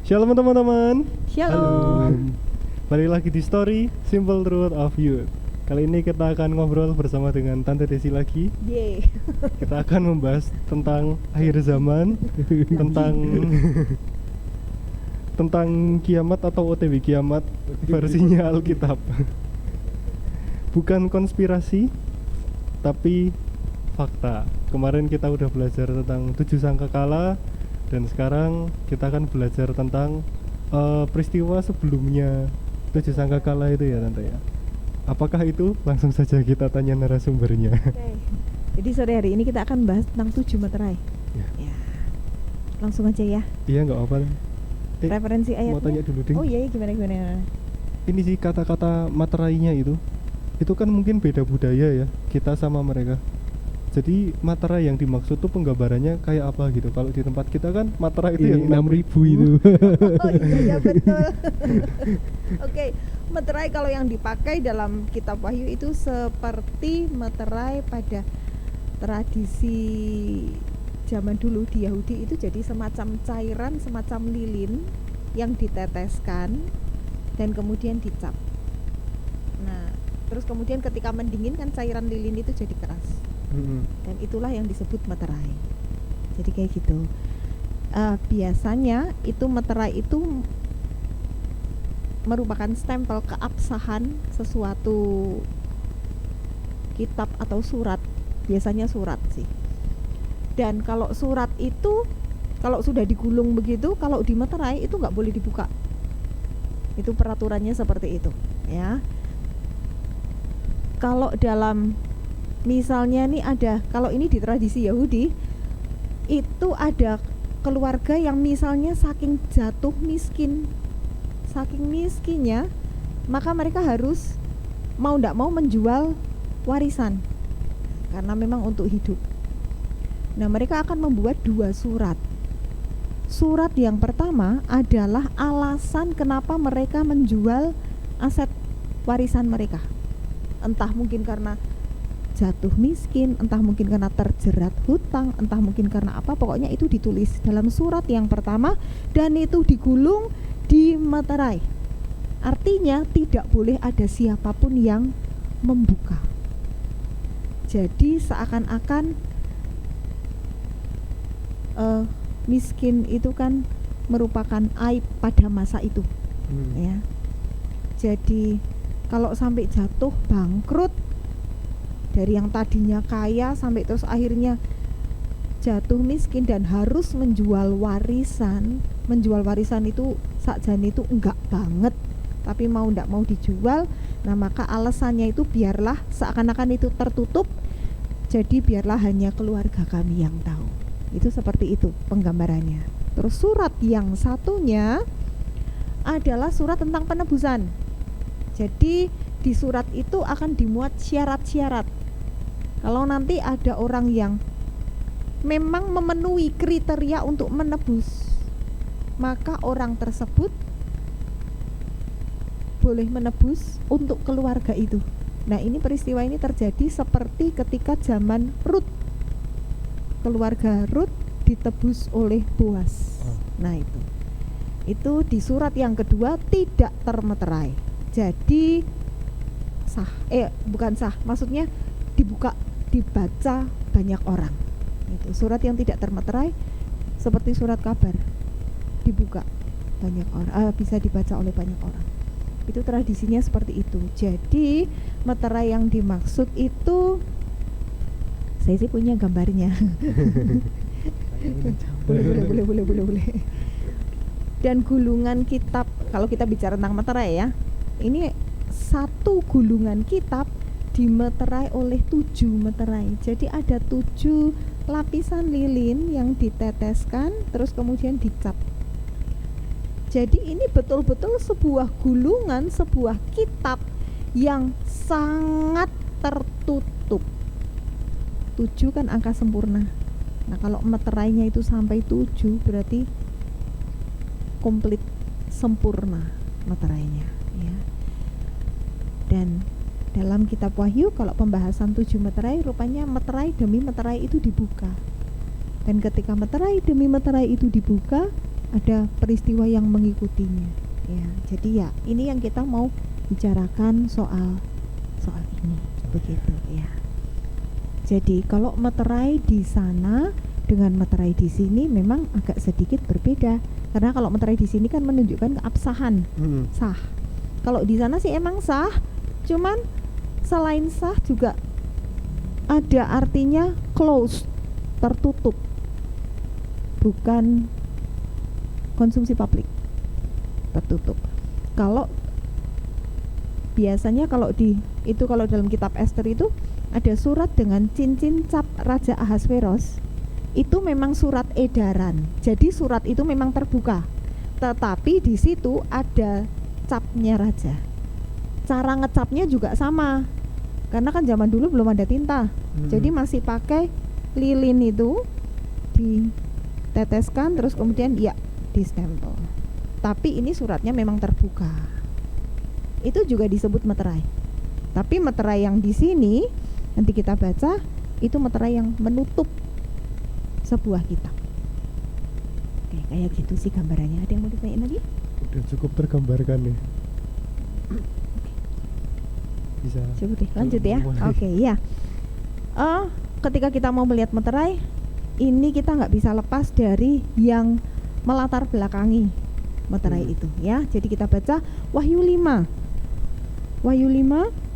Shalom teman-teman. Shalom. Balik lagi di story Simple Truth of Youth. Kali ini kita akan ngobrol bersama dengan Tante Desi lagi. Yeay. Kita akan membahas tentang akhir zaman, tentang kiamat atau OTW kiamat versinya Alkitab. Bukan konspirasi, tapi fakta. Kemarin kita udah belajar tentang 7 sangkakala, dan sekarang kita akan belajar tentang peristiwa sebelumnya 7 sangkakala itu ya Tante ya. Apakah itu? Langsung saja kita tanya narasumbernya. Okay. Jadi sore hari ini kita akan bahas tentang 7 materai. Ya. Langsung aja ya. Iya, nggak apa-apa. Referensi ayatnya. Mau tanya dulu, Ding. Oh iya, gimana. Ini sih kata-kata materainya itu kan mungkin beda budaya ya kita sama mereka. Jadi materai yang dimaksud tuh penggambarannya kayak apa gitu. Kalau di tempat kita kan materai itu yang 6.000 itu. Oh iya betul. Oke, materai kalau yang dipakai dalam kitab Wahyu itu seperti materai pada tradisi zaman dulu di Yahudi, itu jadi semacam cairan, semacam lilin yang diteteskan dan kemudian dicap. Nah, terus kemudian ketika mendingin kan cairan lilin itu jadi keras. Dan itulah yang disebut materai. Jadi kayak gitu. Biasanya itu materai itu merupakan stempel keabsahan sesuatu kitab atau surat. Biasanya surat sih. Dan kalau surat itu kalau sudah digulung begitu, kalau dimeterai itu nggak boleh dibuka. Itu peraturannya seperti itu, ya. Kalau dalam misalnya nih ada, kalau ini di tradisi Yahudi itu ada keluarga yang misalnya saking jatuh miskin, saking miskinnya, maka mereka harus mau ndak mau menjual warisan karena memang untuk hidup. Nah, mereka akan membuat 2 surat. Surat yang pertama adalah alasan kenapa mereka menjual aset warisan mereka. Entah mungkin karena jatuh miskin, entah mungkin karena terjerat hutang, entah mungkin karena apa, pokoknya itu ditulis dalam surat yang pertama dan itu digulung di materai. Artinya tidak boleh ada siapapun yang membuka. Jadi seakan-akan miskin itu kan merupakan aib pada masa itu, ya. Jadi kalau sampai jatuh bangkrut, dari yang tadinya kaya sampai terus akhirnya jatuh miskin dan harus menjual warisan. Menjual warisan itu sakjane itu enggak banget, tapi mau enggak mau dijual. Nah, maka alasannya itu biarlah seakan-akan itu tertutup. Jadi biarlah hanya keluarga kami yang tahu. Itu seperti itu penggambarannya. Terus surat yang satunya adalah surat tentang penebusan. Jadi di surat itu akan dimuat syarat-syarat. Kalau nanti ada orang yang memang memenuhi kriteria untuk menebus, maka orang tersebut boleh menebus untuk keluarga itu. Nah, ini peristiwa ini terjadi seperti ketika zaman Rut. Keluarga Rut ditebus oleh Boas. Nah, itu di surat yang kedua tidak termeterai. Jadi bukan sah, maksudnya dibaca banyak orang. Itu surat yang tidak termeterai seperti surat kabar, dibuka banyak orang, bisa dibaca oleh banyak orang. Itu tradisinya seperti itu. Jadi meterai yang dimaksud itu, saya sih punya gambarnya. boleh. Dan gulungan kitab, kalau kita bicara tentang meterai ya, ini satu gulungan kitab dimeterai oleh 7 meterai. Jadi ada 7 lapisan lilin yang diteteskan terus kemudian dicap. Jadi ini betul-betul sebuah gulungan, sebuah kitab yang sangat tertutup. 7 kan angka sempurna. Nah, kalau meterainya itu sampai 7 berarti komplit, sempurna meterainya, ya. Dan dalam kitab Wahyu kalau pembahasan 7 meterai, rupanya meterai demi meterai itu dibuka. Dan ketika meterai demi meterai itu dibuka, ada peristiwa yang mengikutinya. Ya, jadi ya ini yang kita mau bicarakan soal ini, begitu ya. Jadi kalau meterai di sana dengan meterai di sini memang agak sedikit berbeda, karena kalau meterai di sini kan menunjukkan keabsahan, sah. Kalau di sana sih emang sah, cuman selain sah juga ada artinya close, tertutup, bukan konsumsi publik, tertutup. Kalau biasanya kalau dalam kitab Ester itu ada surat dengan cincin cap Raja Ahasveros, itu memang surat edaran. Jadi surat itu memang terbuka, tetapi di situ ada capnya raja. Cara ngecapnya juga sama, karena kan zaman dulu belum ada tinta, jadi masih pakai lilin itu diteteskan terus kemudian ya distempel. Tapi ini suratnya memang terbuka. Itu juga disebut meterai. Tapi meterai yang di sini nanti kita baca itu meterai yang menutup sebuah kitab. Oke, kayak gitu sih gambarannya. Ada yang mau ditanyain lagi? Udah cukup tergambarkan nih. Bisa. Coba deh lanjut ya. Oke, ya. Ketika kita mau melihat meterai, ini kita nggak bisa lepas dari yang melatar belakangi meterai itu ya. Jadi kita baca Wahyu 5. Wahyu 5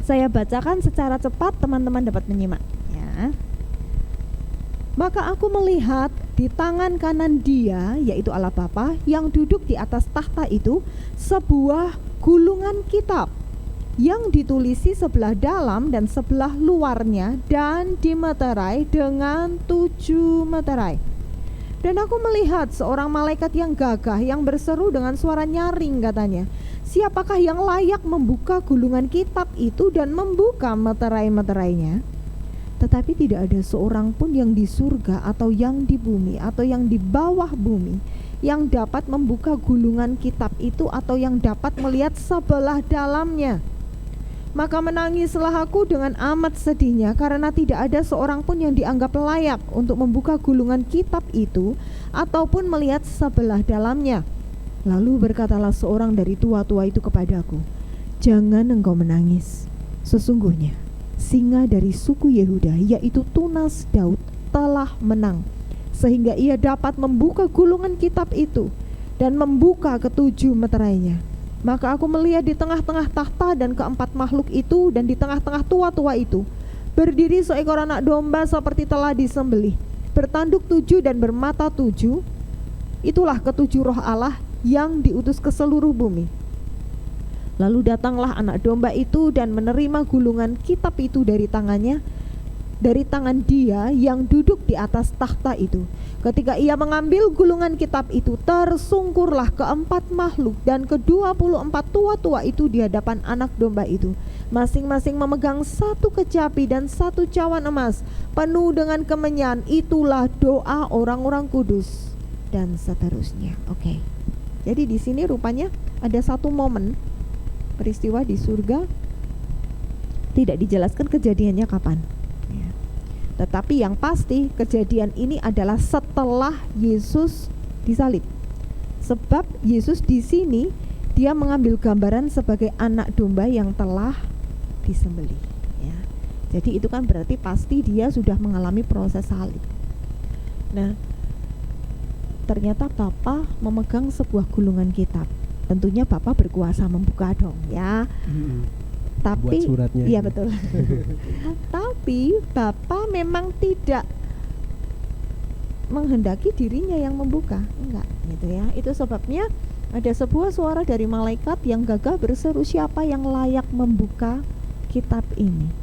saya bacakan secara cepat, teman-teman dapat menyimak ya. Maka aku melihat di tangan kanan Dia, yaitu Allah Bapa, yang duduk di atas tahta itu sebuah gulungan kitab yang ditulisi sebelah dalam dan sebelah luarnya dan dimeterai dengan 7 meterai. Dan aku melihat seorang malaikat yang gagah yang berseru dengan suara nyaring, katanya, siapakah yang layak membuka gulungan kitab itu dan membuka meterai-meterainya? Tetapi tidak ada seorang pun yang di surga atau yang di bumi atau yang di bawah bumi yang dapat membuka gulungan kitab itu atau yang dapat melihat sebelah dalamnya. Maka menangislah aku dengan amat sedihnya, karena tidak ada seorang pun yang dianggap layak untuk membuka gulungan kitab itu ataupun melihat sebelah dalamnya. Lalu berkatalah seorang dari tua-tua itu kepadaku, jangan engkau menangis. Sesungguhnya singa dari suku Yehuda, yaitu tunas Daud, telah menang, sehingga ia dapat membuka gulungan kitab itu dan membuka ketujuh meterainya. Maka aku melihat di tengah-tengah tahta dan keempat makhluk itu dan di tengah-tengah tua-tua itu berdiri seekor anak domba seperti telah disembelih, bertanduk 7 dan bermata 7. Itulah ketujuh roh Allah yang diutus ke seluruh bumi. Lalu datanglah anak domba itu dan menerima gulungan kitab itu dari tangannya, dari tangan Dia yang duduk di atas tahta itu. Ketika ia mengambil gulungan kitab itu, tersungkurlah keempat makhluk dan ke-24 tua-tua itu di hadapan anak domba itu, masing-masing memegang satu kecapi dan satu cawan emas penuh dengan kemenyan. Itulah doa orang-orang kudus, dan seterusnya. Oke. Jadi di sini rupanya ada satu momen peristiwa di surga, tidak dijelaskan kejadiannya kapan. Tetapi yang pasti kejadian ini adalah setelah Yesus disalib. Sebab Yesus di sini Dia mengambil gambaran sebagai anak domba yang telah disembelih ya. Jadi itu kan berarti pasti Dia sudah mengalami proses salib. Nah, ternyata Bapa memegang sebuah gulungan kitab. Tentunya Bapa berkuasa membuka dong ya. Tapi iya betul. Tapi Bapa memang tidak menghendaki dirinya yang membuka, enggak gitu ya. Itu sebabnya ada sebuah suara dari malaikat yang gagah berseru, siapa yang layak membuka kitab ini?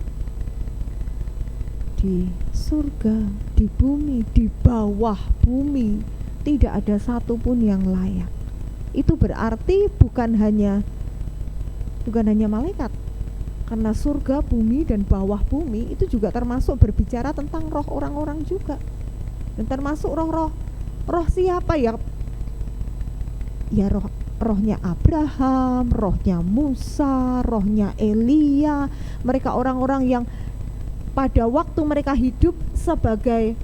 Di surga, di bumi, di bawah bumi tidak ada satupun yang layak. Itu berarti bukan hanya malaikat. Karena surga, bumi, dan bawah bumi itu juga termasuk berbicara tentang roh orang-orang juga. Dan termasuk roh siapa ya? Ya rohnya Abraham, rohnya Musa, rohnya Elia. Mereka orang-orang yang pada waktu mereka hidup sebagai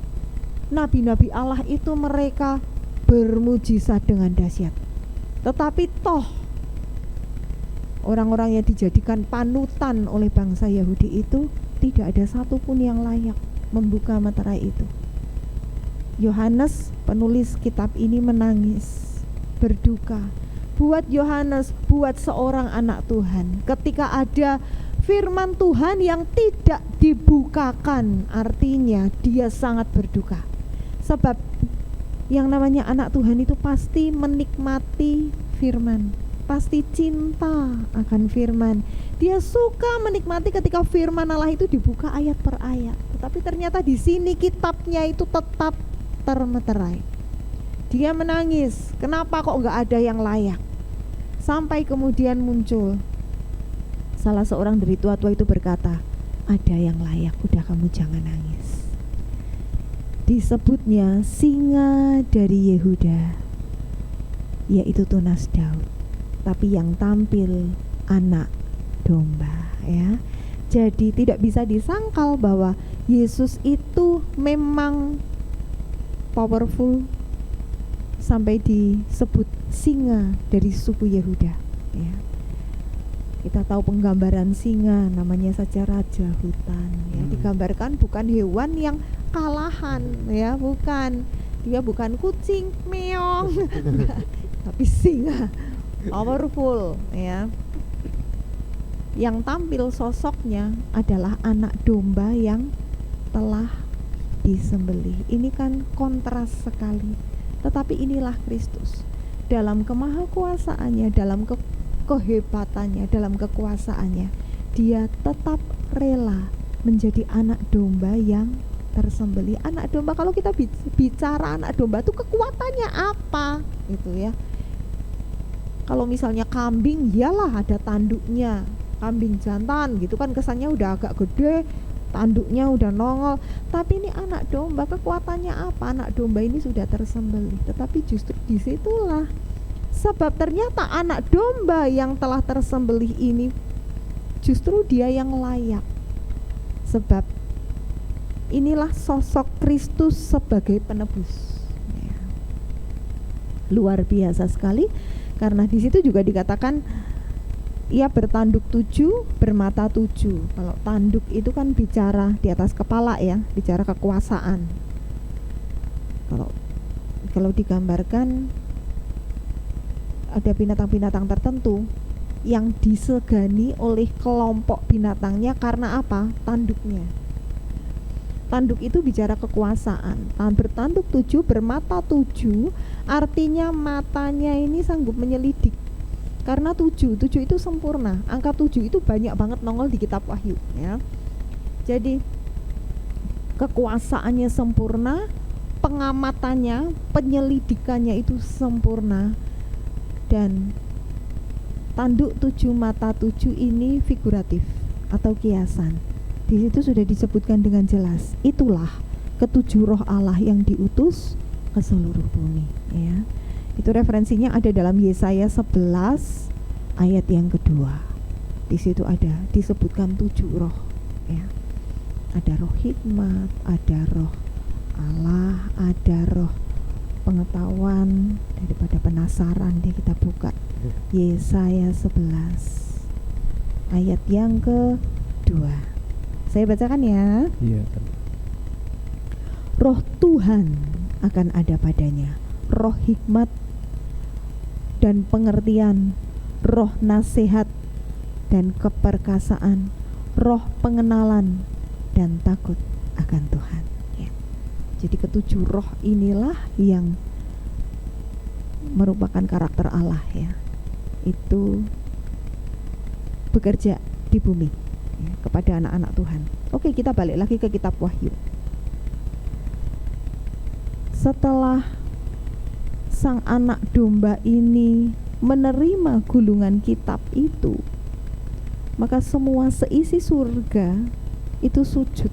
nabi-nabi Allah itu mereka bermujizat dengan dahsyat. Tetapi toh orang-orang yang dijadikan panutan oleh bangsa Yahudi itu tidak ada satupun yang layak membuka meterai itu. Yohanes, penulis kitab ini, menangis, berduka. Buat Yohanes, buat seorang anak Tuhan, ketika ada firman Tuhan yang tidak dibukakan, artinya dia sangat berduka. Sebab yang namanya anak Tuhan itu pasti menikmati firman, pasti cinta akan firman. Dia suka menikmati ketika firman Allah itu dibuka ayat per ayat. Tetapi ternyata di sini kitabnya itu tetap termeterai. Dia menangis, kenapa kok nggak ada yang layak? Sampai kemudian muncul salah seorang dari tua-tua itu berkata, ada yang layak, udah kamu jangan nangis. Disebutnya singa dari Yehuda, yaitu tunas Daud, tapi yang tampil anak domba, ya. Jadi tidak bisa disangkal bahwa Yesus itu memang powerful sampai disebut singa dari suku Yehuda, ya. Kita tahu penggambaran singa namanya saja raja hutan, ya. Digambarkan bukan hewan yang kalahan, ya, bukan. Dia bukan kucing meong tapi singa powerful, ya. Yang tampil sosoknya adalah anak domba yang telah disembelih. Ini kan kontras sekali. Tetapi inilah Kristus dalam kemahakuasaannya, dalam kehebatannya, dalam kekuasaannya, dia tetap rela menjadi anak domba yang tersembelih. Anak domba, kalau kita bicara anak domba itu kekuatannya apa? Itu, ya. Kalau misalnya kambing, iyalah ada tanduknya. Kambing jantan gitu kan kesannya udah agak gede, tanduknya udah nongol. Tapi ini anak domba, kekuatannya apa? Anak domba ini sudah tersembelih. Tetapi justru disitulah sebab ternyata anak domba yang telah tersembelih ini justru dia yang layak. Sebab inilah sosok Kristus sebagai penebus, ya. Luar biasa sekali, karena di situ juga dikatakan ia bertanduk 7, bermata 7. Kalau tanduk itu kan bicara di atas kepala, ya, bicara kekuasaan. Kalau digambarkan ada binatang-binatang tertentu yang disegani oleh kelompok binatangnya karena apa? Tanduknya. Tanduk itu bicara kekuasaan. Bertanduk 7, bermata 7, artinya matanya ini sanggup menyelidik. Karena 7 itu sempurna. Angka 7 itu banyak banget nongol di kitab Wahyu, ya. Jadi kekuasaannya sempurna, pengamatannya, penyelidikannya itu sempurna. Dan tanduk 7, mata 7 ini figuratif atau kiasan. Di situ sudah disebutkan dengan jelas. Itulah ketujuh roh Allah yang diutus ke seluruh bumi, ya. Itu referensinya ada dalam Yesaya 11 ayat yang kedua. Di situ ada disebutkan 7 roh, ya. Ada roh hikmat, ada roh Allah, ada roh pengetahuan daripada penasaran. Dia kita buka Yesaya 11 ayat yang kedua. Saya bacakan, ya. Iya. Roh Tuhan akan ada padanya, roh hikmat dan pengertian, roh nasihat dan keperkasaan, roh pengenalan dan takut akan Tuhan, ya. Jadi ketujuh roh inilah yang merupakan karakter Allah, ya. Itu bekerja di bumi, ya, kepada anak-anak Tuhan. Oke, kita balik lagi ke kitab Wahyu. Setelah sang anak domba ini menerima gulungan kitab itu, maka semua seisi surga itu sujud.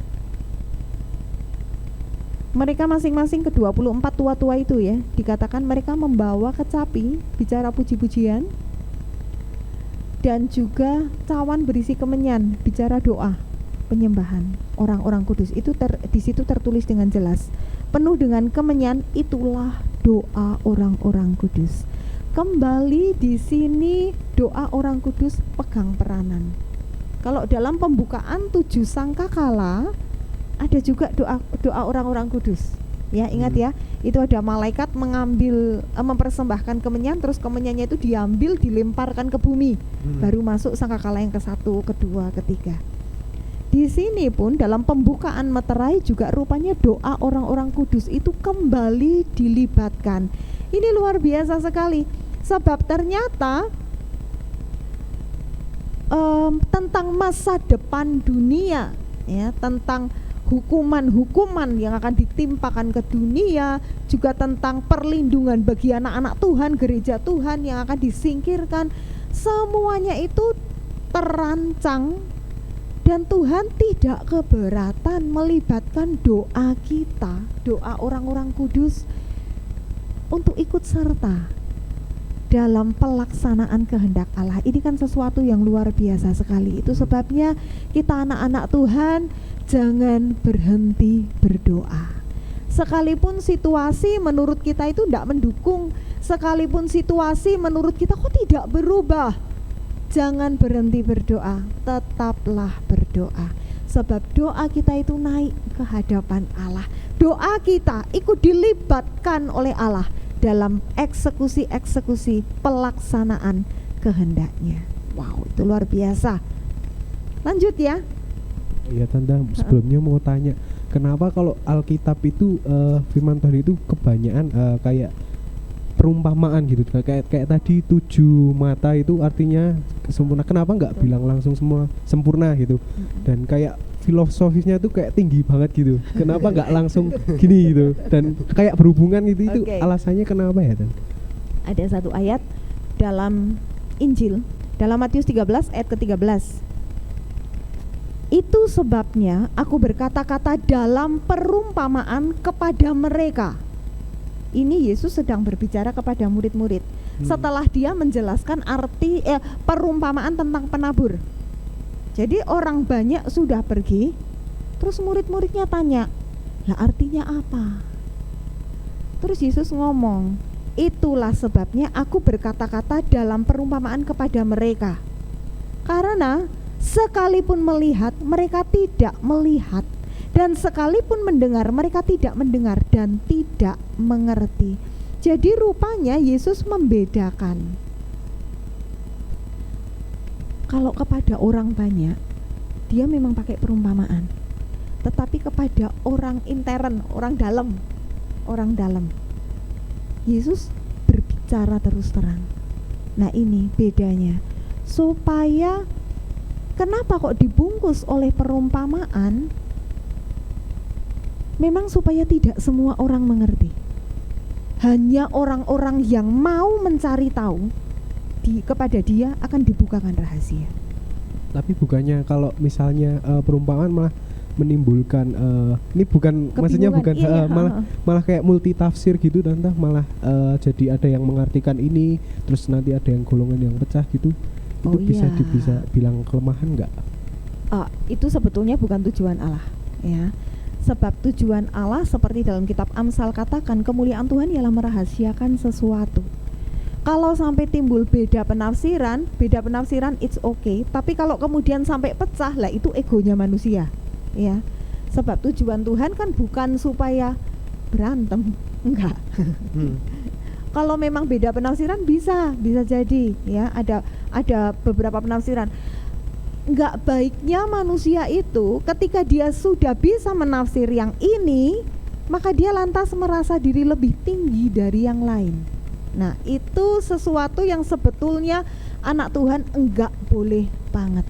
Mereka masing-masing ke-24 tua-tua itu, ya, dikatakan mereka membawa kecapi, bicara puji-pujian, dan juga cawan berisi kemenyan, bicara doa penyembahan orang-orang kudus. Itu di situ tertulis dengan jelas, penuh dengan kemenyan, itulah doa orang-orang kudus. Kembali di sini doa orang kudus pegang peranan. Kalau dalam pembukaan 7 sangkakala ada juga doa orang-orang kudus. Ya, ingat ya, itu ada malaikat mengambil mempersembahkan kemenyan, terus kemenyannya itu diambil dilemparkan ke bumi. Baru masuk sangkakala yang ke-1, kedua, ketiga. Di sini pun dalam pembukaan meterai juga rupanya doa orang-orang kudus itu kembali dilibatkan. Ini luar biasa sekali, sebab ternyata tentang masa depan dunia, ya, tentang hukuman-hukuman yang akan ditimpakan ke dunia, juga tentang perlindungan bagi anak-anak Tuhan, gereja Tuhan yang akan disingkirkan, semuanya itu terancang. Dan Tuhan tidak keberatan melibatkan doa kita, doa orang-orang kudus, untuk ikut serta dalam pelaksanaan kehendak Allah. Ini kan sesuatu yang luar biasa sekali. Itu sebabnya kita anak-anak Tuhan jangan berhenti berdoa. Sekalipun situasi menurut kita itu tidak mendukung, sekalipun situasi menurut kita kok tidak berubah, jangan berhenti berdoa, tetaplah berdoa. Sebab doa kita itu naik ke hadapan Allah. Doa kita ikut dilibatkan oleh Allah dalam eksekusi pelaksanaan kehendaknya. Wow, itu luar biasa. Lanjut ya. Iya Tante, sebelumnya mau tanya, kenapa kalau Alkitab itu firman Tuhan itu kebanyakan kayak perumpamaan gitu, kayak tadi 7 mata itu artinya sempurna, kenapa nggak bilang langsung semua sempurna gitu? Dan kayak filosofisnya tuh kayak tinggi banget gitu, kenapa nggak langsung gini gitu? Dan kayak berhubungan itu alasannya kenapa ya Tante? Ada satu ayat dalam Injil, dalam Matius 13 ayat ke-13. Itu sebabnya aku berkata-kata dalam perumpamaan kepada mereka. Ini Yesus sedang berbicara kepada murid-murid setelah dia menjelaskan arti perumpamaan tentang penabur. Jadi orang banyak sudah pergi, terus murid-muridnya tanya, lah artinya apa? Terus Yesus ngomong, itulah sebabnya aku berkata-kata dalam perumpamaan kepada mereka. Karena sekalipun melihat, mereka tidak melihat, dan sekalipun mendengar, mereka tidak mendengar dan tidak mengerti. Jadi rupanya Yesus membedakan. Kalau kepada orang banyak, dia memang pakai perumpamaan. Tetapi kepada orang intern, orang dalam, Yesus berbicara terus terang. Nah ini bedanya. Supaya kenapa kok dibungkus oleh perumpamaan? Memang supaya tidak semua orang mengerti. Hanya orang-orang yang mau mencari tahu, kepada dia akan dibukakan rahasia. Tapi bukannya kalau misalnya perumpamaan malah menimbulkan ini bukan maksudnya bukan malah kayak multi tafsir gitu Tante, malah jadi ada yang mengartikan ini, terus nanti ada yang golongan yang pecah gitu. Itu bisa bilang kelemahan nggak? Itu sebetulnya bukan tujuan Allah, ya. Sebab tujuan Allah seperti dalam kitab Amsal katakan, kemuliaan Tuhan ialah merahasiakan sesuatu. Kalau sampai timbul beda penafsiran it's okay. Tapi kalau kemudian sampai pecah, lah itu egonya manusia, ya. Sebab tujuan Tuhan kan bukan supaya berantem, enggak. Kalau memang beda penafsiran bisa jadi, ya, ada beberapa penafsiran. Enggak baiknya manusia itu ketika dia sudah bisa menafsir yang ini, maka dia lantas merasa diri lebih tinggi dari yang lain. Nah, itu sesuatu yang sebetulnya anak Tuhan enggak boleh banget,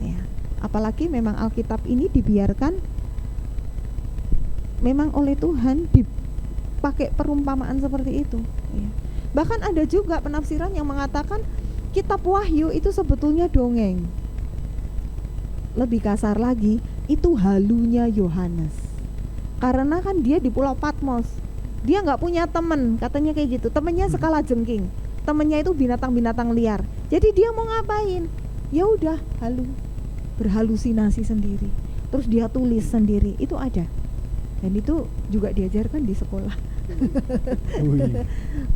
ya. Apalagi memang Alkitab ini dibiarkan memang oleh Tuhan dipakai perumpamaan seperti itu, ya. Bahkan ada juga penafsiran yang mengatakan kitab Wahyu itu sebetulnya dongeng. Lebih kasar lagi, itu halunya Yohanes. Karena kan dia di Pulau Patmos, dia nggak punya teman, katanya kayak gitu. Temennya sekala jengking, temennya itu binatang-binatang liar. Jadi dia mau ngapain? Ya udah berhalusinasi sendiri. Terus dia tulis sendiri, itu ada. Dan itu juga diajarkan di sekolah. Wih.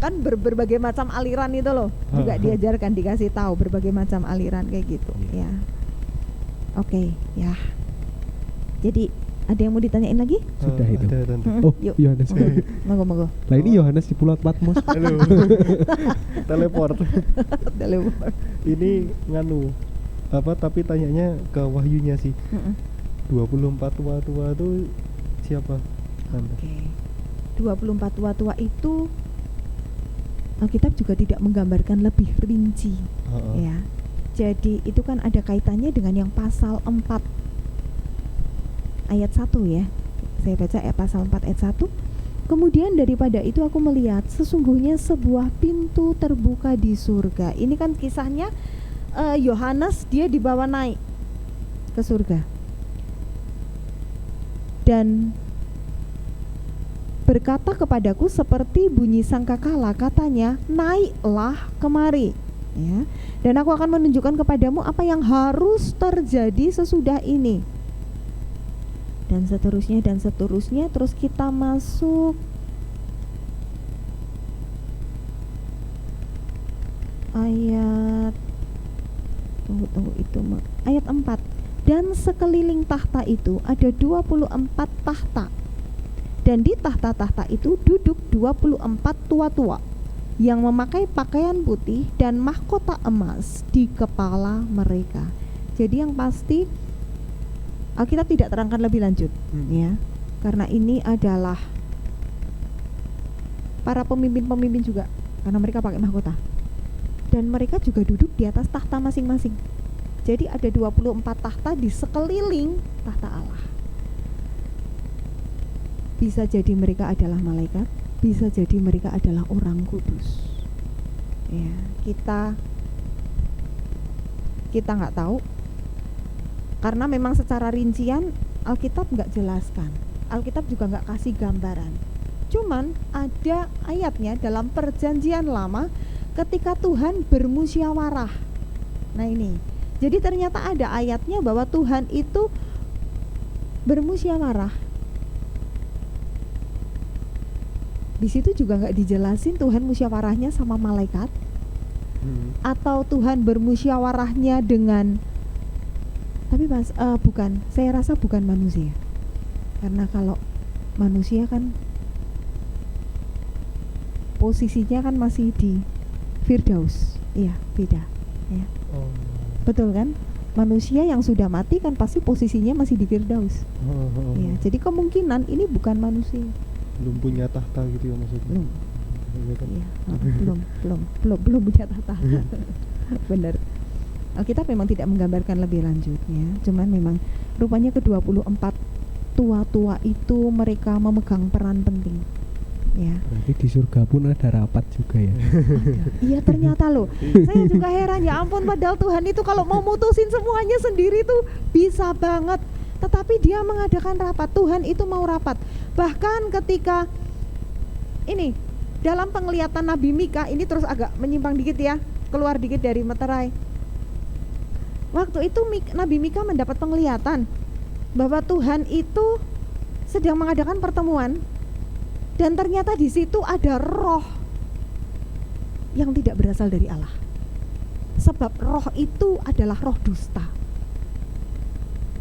Kan berbagai macam aliran itu loh juga diajarkan, dikasih tahu berbagai macam aliran kayak gitu ya. Oke, ya. Jadi ada yang mau ditanyain lagi? Sudah itu. Ada, Tante. Oh, Yuk. Yohanes. Monggo. Lah ini Yohanes di Pulau Patmos. Halo. Teleport. Teleport. Ini nganu apa, tapi tanyanya ke Wahyunya sih. 24 tua-tua itu siapa? Tante? Oke. 24 tua-tua itu Alkitab juga tidak menggambarkan lebih rinci. Ya. Jadi itu kan ada kaitannya dengan yang pasal 4 ayat 1 ya. Saya baca pasal 4 ayat 1. Kemudian daripada itu aku melihat sesungguhnya sebuah pintu terbuka di surga. Ini kan kisahnya Yohanes, dia dibawa naik ke surga. Dan berkata kepadaku seperti bunyi sangkakala, katanya, naiklah kemari, ya, dan aku akan menunjukkan kepadamu apa yang harus terjadi sesudah ini, dan seterusnya dan seterusnya. Terus kita masuk ayat ayat 4. Dan sekeliling tahta itu ada 24 tahta, dan di tahta-tahta itu duduk 24 tua-tua yang memakai pakaian putih dan mahkota emas di kepala mereka. Jadi yang pasti Alkitab tidak terangkan lebih lanjut, ya, karena ini adalah para pemimpin-pemimpin juga, karena mereka pakai mahkota dan mereka juga duduk di atas tahta masing-masing. Jadi ada 24 tahta di sekeliling tahta Allah. Bisa jadi mereka adalah malaikat, bisa jadi mereka adalah orang kudus. Ya, kita nggak tahu, karena memang secara rincian Alkitab nggak jelaskan. Alkitab juga nggak kasih gambaran. Cuman ada ayatnya dalam Perjanjian Lama ketika Tuhan bermusyawarah. Nah ini, jadi ternyata ada ayatnya bahwa Tuhan itu bermusyawarah. Di situ juga nggak dijelasin Tuhan musyawarahnya sama malaikat, atau Tuhan bermusyawarahnya dengan, tapi bukan, saya rasa bukan manusia, karena kalau manusia kan posisinya kan masih di Firdaus, iya beda, ya. Betul kan? Manusia yang sudah mati kan pasti posisinya masih di Firdaus. Ya, jadi kemungkinan ini bukan manusia. Belum punya tahta gitu ya maksudnya. Belum punya tahta. Benar. Alkitab memang tidak menggambarkan lebih lanjutnya, cuman memang rupanya ke-24 tua-tua itu mereka memegang peran penting. Ya. Berarti di surga pun ada rapat juga ya. Iya ternyata loh. Saya juga heran, ya ampun, padahal Tuhan itu kalau mau mutusin semuanya sendiri tuh bisa banget. Tetapi dia mengadakan rapat, Tuhan itu mau rapat. Bahkan ketika ini dalam penglihatan Nabi Mika, ini terus agak menyimpang dikit ya, keluar dikit dari meterai. Waktu itu Nabi Mika mendapat penglihatan bahwa Tuhan itu sedang mengadakan pertemuan, dan ternyata di situ ada roh yang tidak berasal dari Allah. Sebab roh itu adalah roh dusta.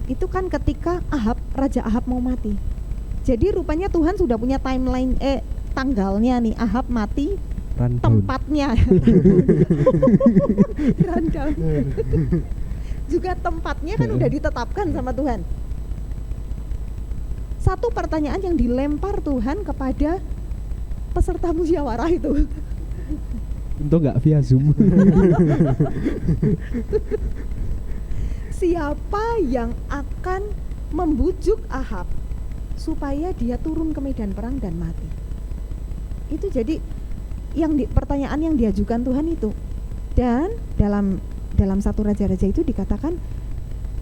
Itu kan ketika Raja Ahab mau mati. Jadi rupanya Tuhan sudah punya timeline, tanggalnya nih, Ahab mati, Rundown. tempatnya rundown. Juga tempatnya kan udah ditetapkan sama Tuhan. Satu pertanyaan yang dilempar Tuhan kepada peserta musyawarah itu. Untuk nggak via Zoom. Siapa yang akan membujuk Ahab supaya dia turun ke medan perang dan mati? Itu jadi pertanyaan yang diajukan Tuhan itu. Dan dalam satu raja-raja itu dikatakan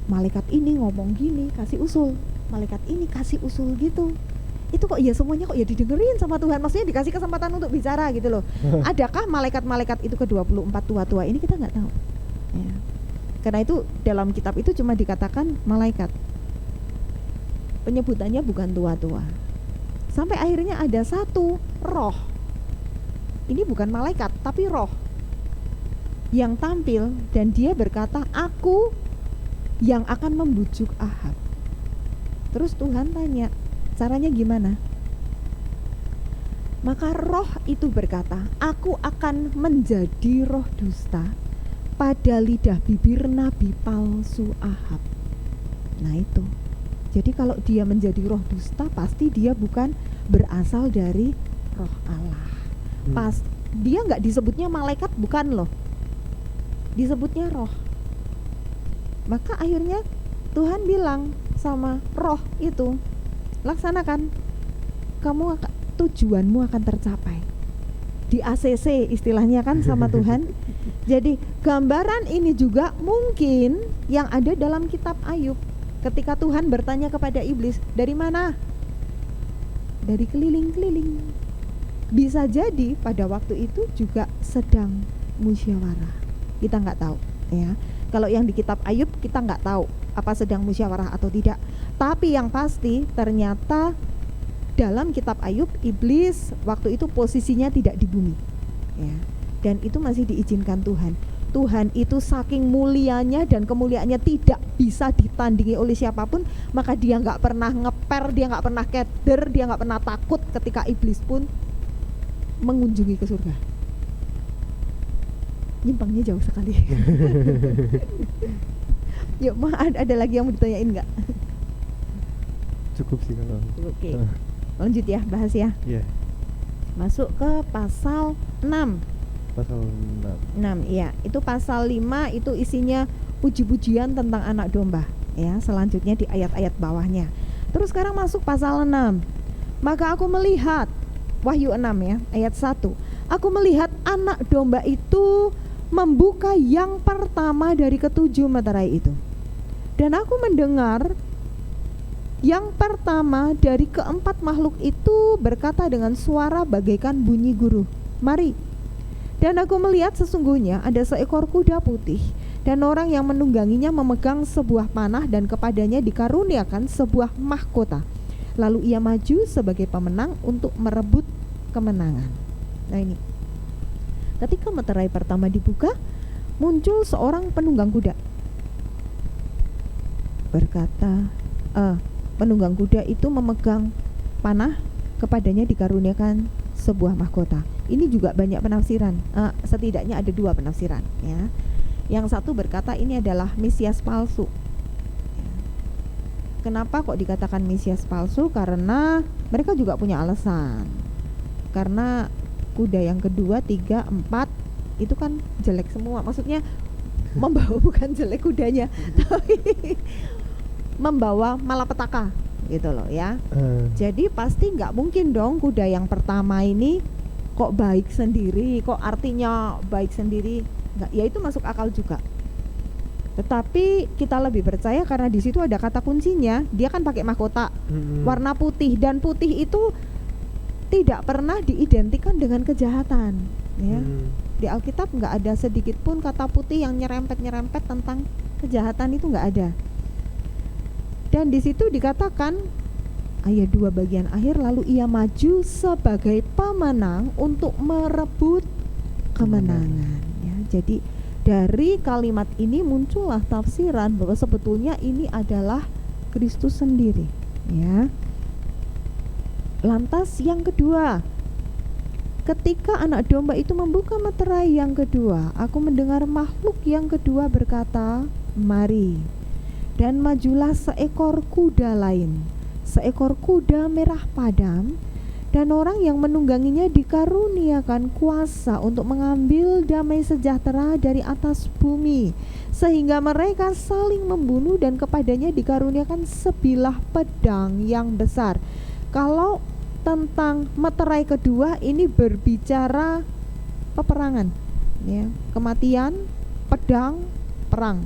malaikat ini ngomong gini, kasih usul. Malaikat ini kasih usul gitu. Itu kok ya semuanya kok ya didengerin sama Tuhan. Maksudnya dikasih kesempatan untuk bicara gitu loh. Adakah malaikat-malaikat itu ke-24 tua-tua ini, kita nggak tahu. Ya. Karena itu dalam kitab itu cuma dikatakan malaikat. Penyebutannya bukan tua-tua. Sampai akhirnya ada satu roh. Ini bukan malaikat tapi roh yang tampil, dan dia berkata, aku yang akan membujuk Ahab. Terus Tuhan tanya, caranya gimana? Maka roh itu berkata, aku akan menjadi roh dusta pada lidah bibir nabi palsu Ahab. Nah itu, jadi kalau dia menjadi roh dusta, pasti dia bukan berasal dari roh Allah. Pas dia nggak disebutnya malaikat, bukan loh, disebutnya roh. Maka akhirnya Tuhan bilang sama roh itu, laksanakan, tujuanmu akan tercapai. Di ACC istilahnya kan sama Tuhan. Jadi gambaran ini juga mungkin yang ada dalam kitab Ayub. Ketika Tuhan bertanya kepada iblis, dari mana? Dari keliling-keliling. Bisa jadi pada waktu itu juga sedang musyawarah. Kita nggak tahu, ya. Kalau yang di kitab Ayub kita nggak tahu apa sedang musyawarah atau tidak. Tapi yang pasti ternyata dalam kitab Ayub, iblis waktu itu posisinya tidak di bumi, ya. Dan itu masih diizinkan Tuhan. Tuhan itu saking mulianya dan kemuliaannya tidak bisa ditandingi oleh siapapun. Maka dia nggak pernah ngeper, dia nggak pernah keder, dia nggak pernah takut ketika iblis pun mengunjungi ke surga. Nyimpangnya jauh sekali. Yuk, ada lagi yang mau ditanyain nggak? Cukup sih kalau. Oke. Lanjut ya, bahas ya. Iya. Masuk ke pasal 6. Pasal 6, iya. Itu pasal 5 itu isinya puji-pujian tentang anak domba, ya. Selanjutnya di ayat-ayat bawahnya. Terus sekarang masuk pasal 6. Maka aku melihat, Wahyu 6 ya, ayat 1. Aku melihat anak domba itu membuka yang pertama dari ketujuh meterai itu. Dan aku mendengar yang pertama dari keempat makhluk itu berkata dengan suara bagaikan bunyi guru, mari. Dan aku melihat sesungguhnya ada seekor kuda putih, dan orang yang menungganginya memegang sebuah panah, dan kepadanya dikaruniakan sebuah mahkota. Lalu ia maju sebagai pemenang untuk merebut kemenangan. Nah ini, ketika meterai pertama dibuka, muncul seorang penunggang kuda. Berkata, penunggang kuda itu memegang panah, kepadanya dikaruniakan sebuah mahkota. Ini juga banyak penafsiran, setidaknya ada 2 penafsiran, ya. Yang satu berkata ini adalah Mesias palsu. Kenapa kok dikatakan Mesias palsu? Karena mereka juga punya alasan. Karena kuda yang kedua, 3, 4 itu kan jelek semua. Maksudnya membawa bukan jelek kudanya, tapi membawa malapetaka gitu loh, ya. Jadi pasti nggak mungkin dong kuda yang pertama ini kok baik sendiri, kok artinya baik sendiri. Nggak, ya itu masuk akal juga. Tetapi kita lebih percaya karena di situ ada kata kuncinya. Dia kan pakai mahkota warna putih, dan putih itu tidak pernah diidentikan dengan kejahatan, ya. Di Alkitab nggak ada sedikit pun kata putih yang nyerempet tentang kejahatan, itu nggak ada. Dan di situ dikatakan ayat 2 bagian akhir, lalu ia maju sebagai pemenang untuk merebut kemenangan, ya. Jadi dari kalimat ini muncullah tafsiran bahwa sebetulnya ini adalah Kristus sendiri, ya. Lantas yang kedua, ketika anak domba itu membuka meterai yang kedua, aku mendengar makhluk yang kedua berkata, mari. Dan majulah seekor kuda lain, seekor kuda merah padam, dan orang yang menungganginya dikaruniakan kuasa untuk mengambil damai sejahtera dari atas bumi, sehingga mereka saling membunuh, dan kepadanya dikaruniakan sebilah pedang yang besar. Kalau tentang meterai kedua ini berbicara peperangan, ya, kematian, pedang, perang,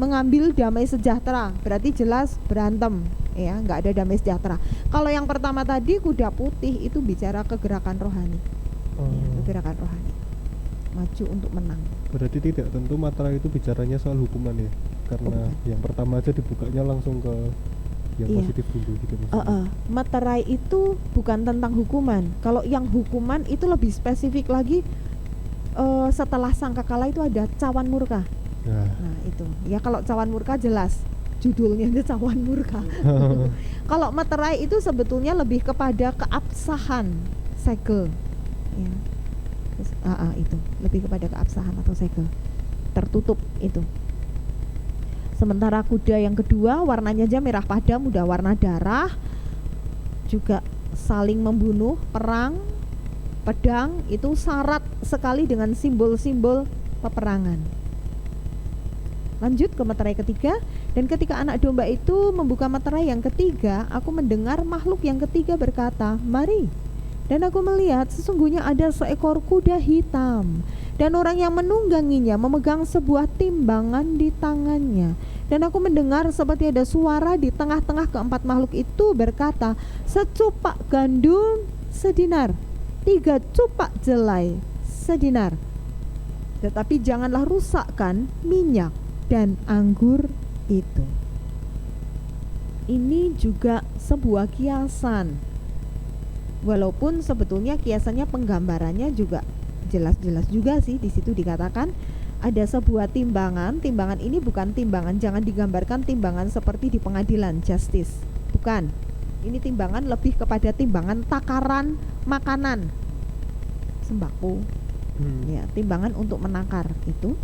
mengambil damai sejahtera, berarti jelas berantem, ya, nggak ada damai sejahtera. Kalau yang pertama tadi kuda putih itu bicara kegerakan rohani, ya, kegerakan rohani, maju untuk menang. Berarti tidak tentu materai itu bicaranya soal hukuman, ya, karena yang pertama aja dibukanya langsung ke yang Iya. positif dulu gitu maksudnya. Materai itu bukan tentang hukuman. Kalau yang hukuman itu lebih spesifik lagi. Setelah sangkakala itu ada cawan murka. Nah itu ya, kalau cawan murka jelas judulnya itu cawan murka. Kalau materai itu sebetulnya lebih kepada keabsahan, segel ya. Terus, itu lebih kepada keabsahan atau segel tertutup itu. Sementara kuda yang kedua warnanya aja merah padam, udah warna darah, juga saling membunuh, perang, pedang, itu syarat sekali dengan simbol-simbol peperangan. Lanjut ke materai ketiga, dan ketika anak domba itu membuka materai yang ketiga, aku mendengar makhluk yang ketiga berkata, "Mari." Dan aku melihat sesungguhnya ada seekor kuda hitam, dan orang yang menungganginya memegang sebuah timbangan di tangannya. Dan aku mendengar seperti ada suara di tengah-tengah keempat makhluk itu berkata, "Secupak gandum sedinar, 3 cupak jelai sedinar. Tetapi janganlah rusakkan minyak dan anggur itu." Ini juga sebuah kiasan. Walaupun sebetulnya kiasannya penggambarannya juga jelas-jelas juga sih, di situ dikatakan ada sebuah timbangan. Timbangan ini bukan timbangan, jangan digambarkan timbangan seperti di pengadilan justice. Bukan. Ini timbangan lebih kepada timbangan takaran makanan. Sembako. Ya, timbangan untuk menakar itu.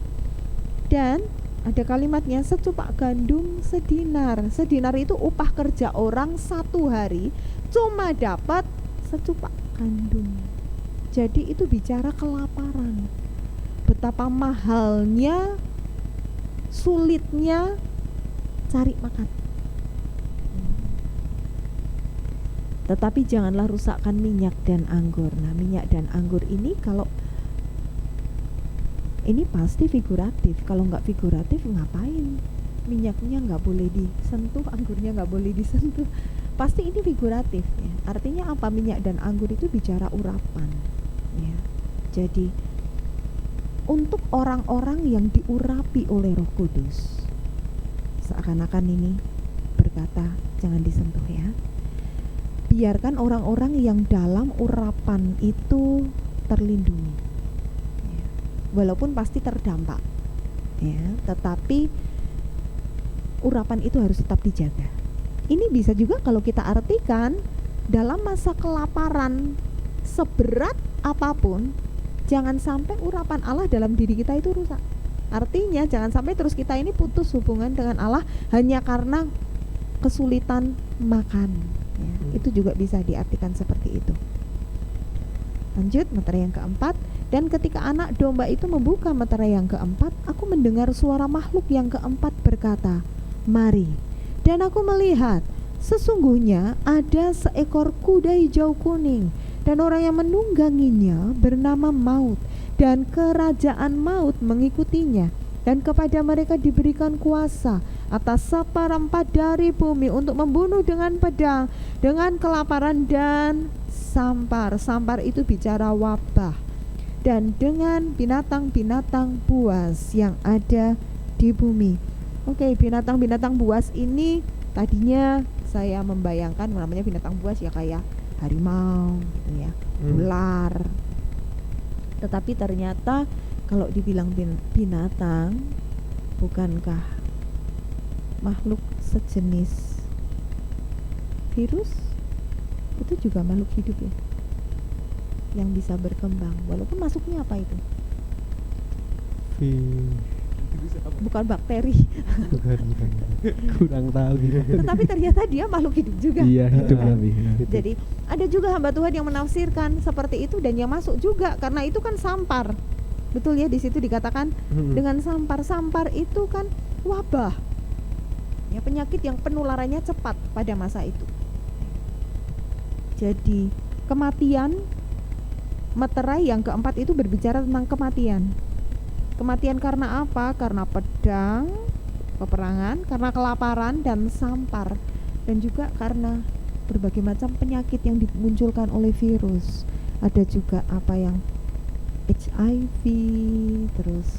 Dan ada kalimatnya, secupak gandum sedinar. Sedinar itu upah kerja orang 1 hari cuma dapat secupak gandum. Jadi itu bicara kelaparan. Betapa mahalnya, sulitnya cari makan. Tetapi janganlah rusakkan minyak dan anggur. Nah, minyak dan anggur ini kalau ini pasti figuratif. Kalau nggak figuratif ngapain? Minyaknya nggak boleh disentuh, anggurnya nggak boleh disentuh. Pasti ini figuratif ya. Artinya apa? Minyak dan anggur itu bicara urapan ya. Jadi untuk orang-orang yang diurapi oleh Roh Kudus, seakan-akan ini berkata jangan disentuh ya. Biarkan orang-orang yang dalam urapan itu terlindungi ya. Walaupun pasti terdampak ya, tetapi urapan itu harus tetap dijaga. Ini bisa juga kalau kita artikan dalam masa kelaparan seberat apapun, jangan sampai urapan Allah dalam diri kita itu rusak. Artinya jangan sampai terus kita ini putus hubungan dengan Allah hanya karena kesulitan makan ya. Itu juga bisa diartikan seperti itu. Lanjut materai yang keempat. Dan ketika anak domba itu membuka materai yang keempat, aku mendengar suara makhluk yang keempat berkata, "Mari." Dan aku melihat sesungguhnya ada seekor kuda hijau kuning, dan orang yang menungganginya bernama Maut, dan kerajaan maut mengikutinya, dan kepada mereka diberikan kuasa atas seperempat dari bumi untuk membunuh dengan pedang, dengan kelaparan dan sampar. Sampar itu bicara wabah. Dan dengan binatang-binatang buas yang ada di bumi. Oke, binatang-binatang buas ini tadinya saya membayangkan namanya binatang buas ya kayak harimau gitu ya, ular. Tetapi ternyata kalau dibilang binatang, bukankah makhluk sejenis virus itu juga makhluk hidup ya, yang bisa berkembang walaupun masuknya apa itu? Bukan bakteri. Bukan. Kurang tahu gitu. Tetapi ternyata dia makhluk hidup juga. Iya, hidup tapi. Jadi ada juga hamba Tuhan yang menafsirkan seperti itu dan yang masuk juga karena itu kan sampar. Betul ya, di situ dikatakan dengan sampar. Sampar itu kan wabah. Ya, penyakit yang penularannya cepat pada masa itu. Jadi kematian, materai yang keempat itu berbicara tentang kematian. Kematian karena apa? Karena pedang, peperangan, karena kelaparan dan sampar, dan juga karena berbagai macam penyakit yang dimunculkan oleh virus. Ada juga apa yang HIV, terus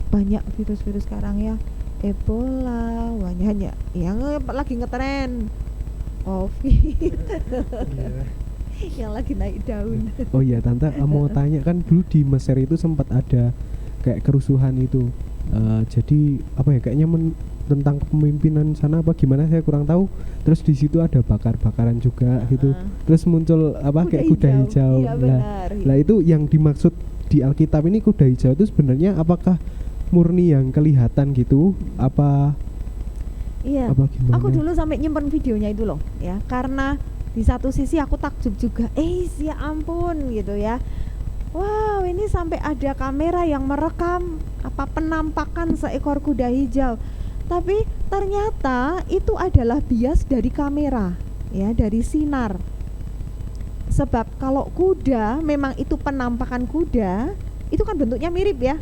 banyak virus-virus sekarang ya, Ebola, hanya yang lagi ngetren COVID Iya. yang lagi naik daun. Oh iya tante, mau tanya kan dulu di Mesir itu sempat ada kayak kerusuhan itu. Jadi apa ya kayaknya tentang kepemimpinan sana apa gimana saya kurang tahu. Terus di situ ada bakar-bakaran juga gitu. Terus muncul apa kayak kuda hijau. Iya, benar. Lah itu yang dimaksud di Alkitab ini kuda hijau itu sebenarnya apakah murni yang kelihatan gitu apa Iya. apa gimana? Aku dulu sampai nyimpen videonya itu loh, ya. Karena di satu sisi aku takjub juga. Ya ampun gitu ya. Wow, ini sampai ada kamera yang merekam apa penampakan seekor kuda hijau. Tapi ternyata itu adalah bias dari kamera, ya, dari sinar. Sebab kalau kuda memang itu penampakan kuda, itu kan bentuknya mirip ya.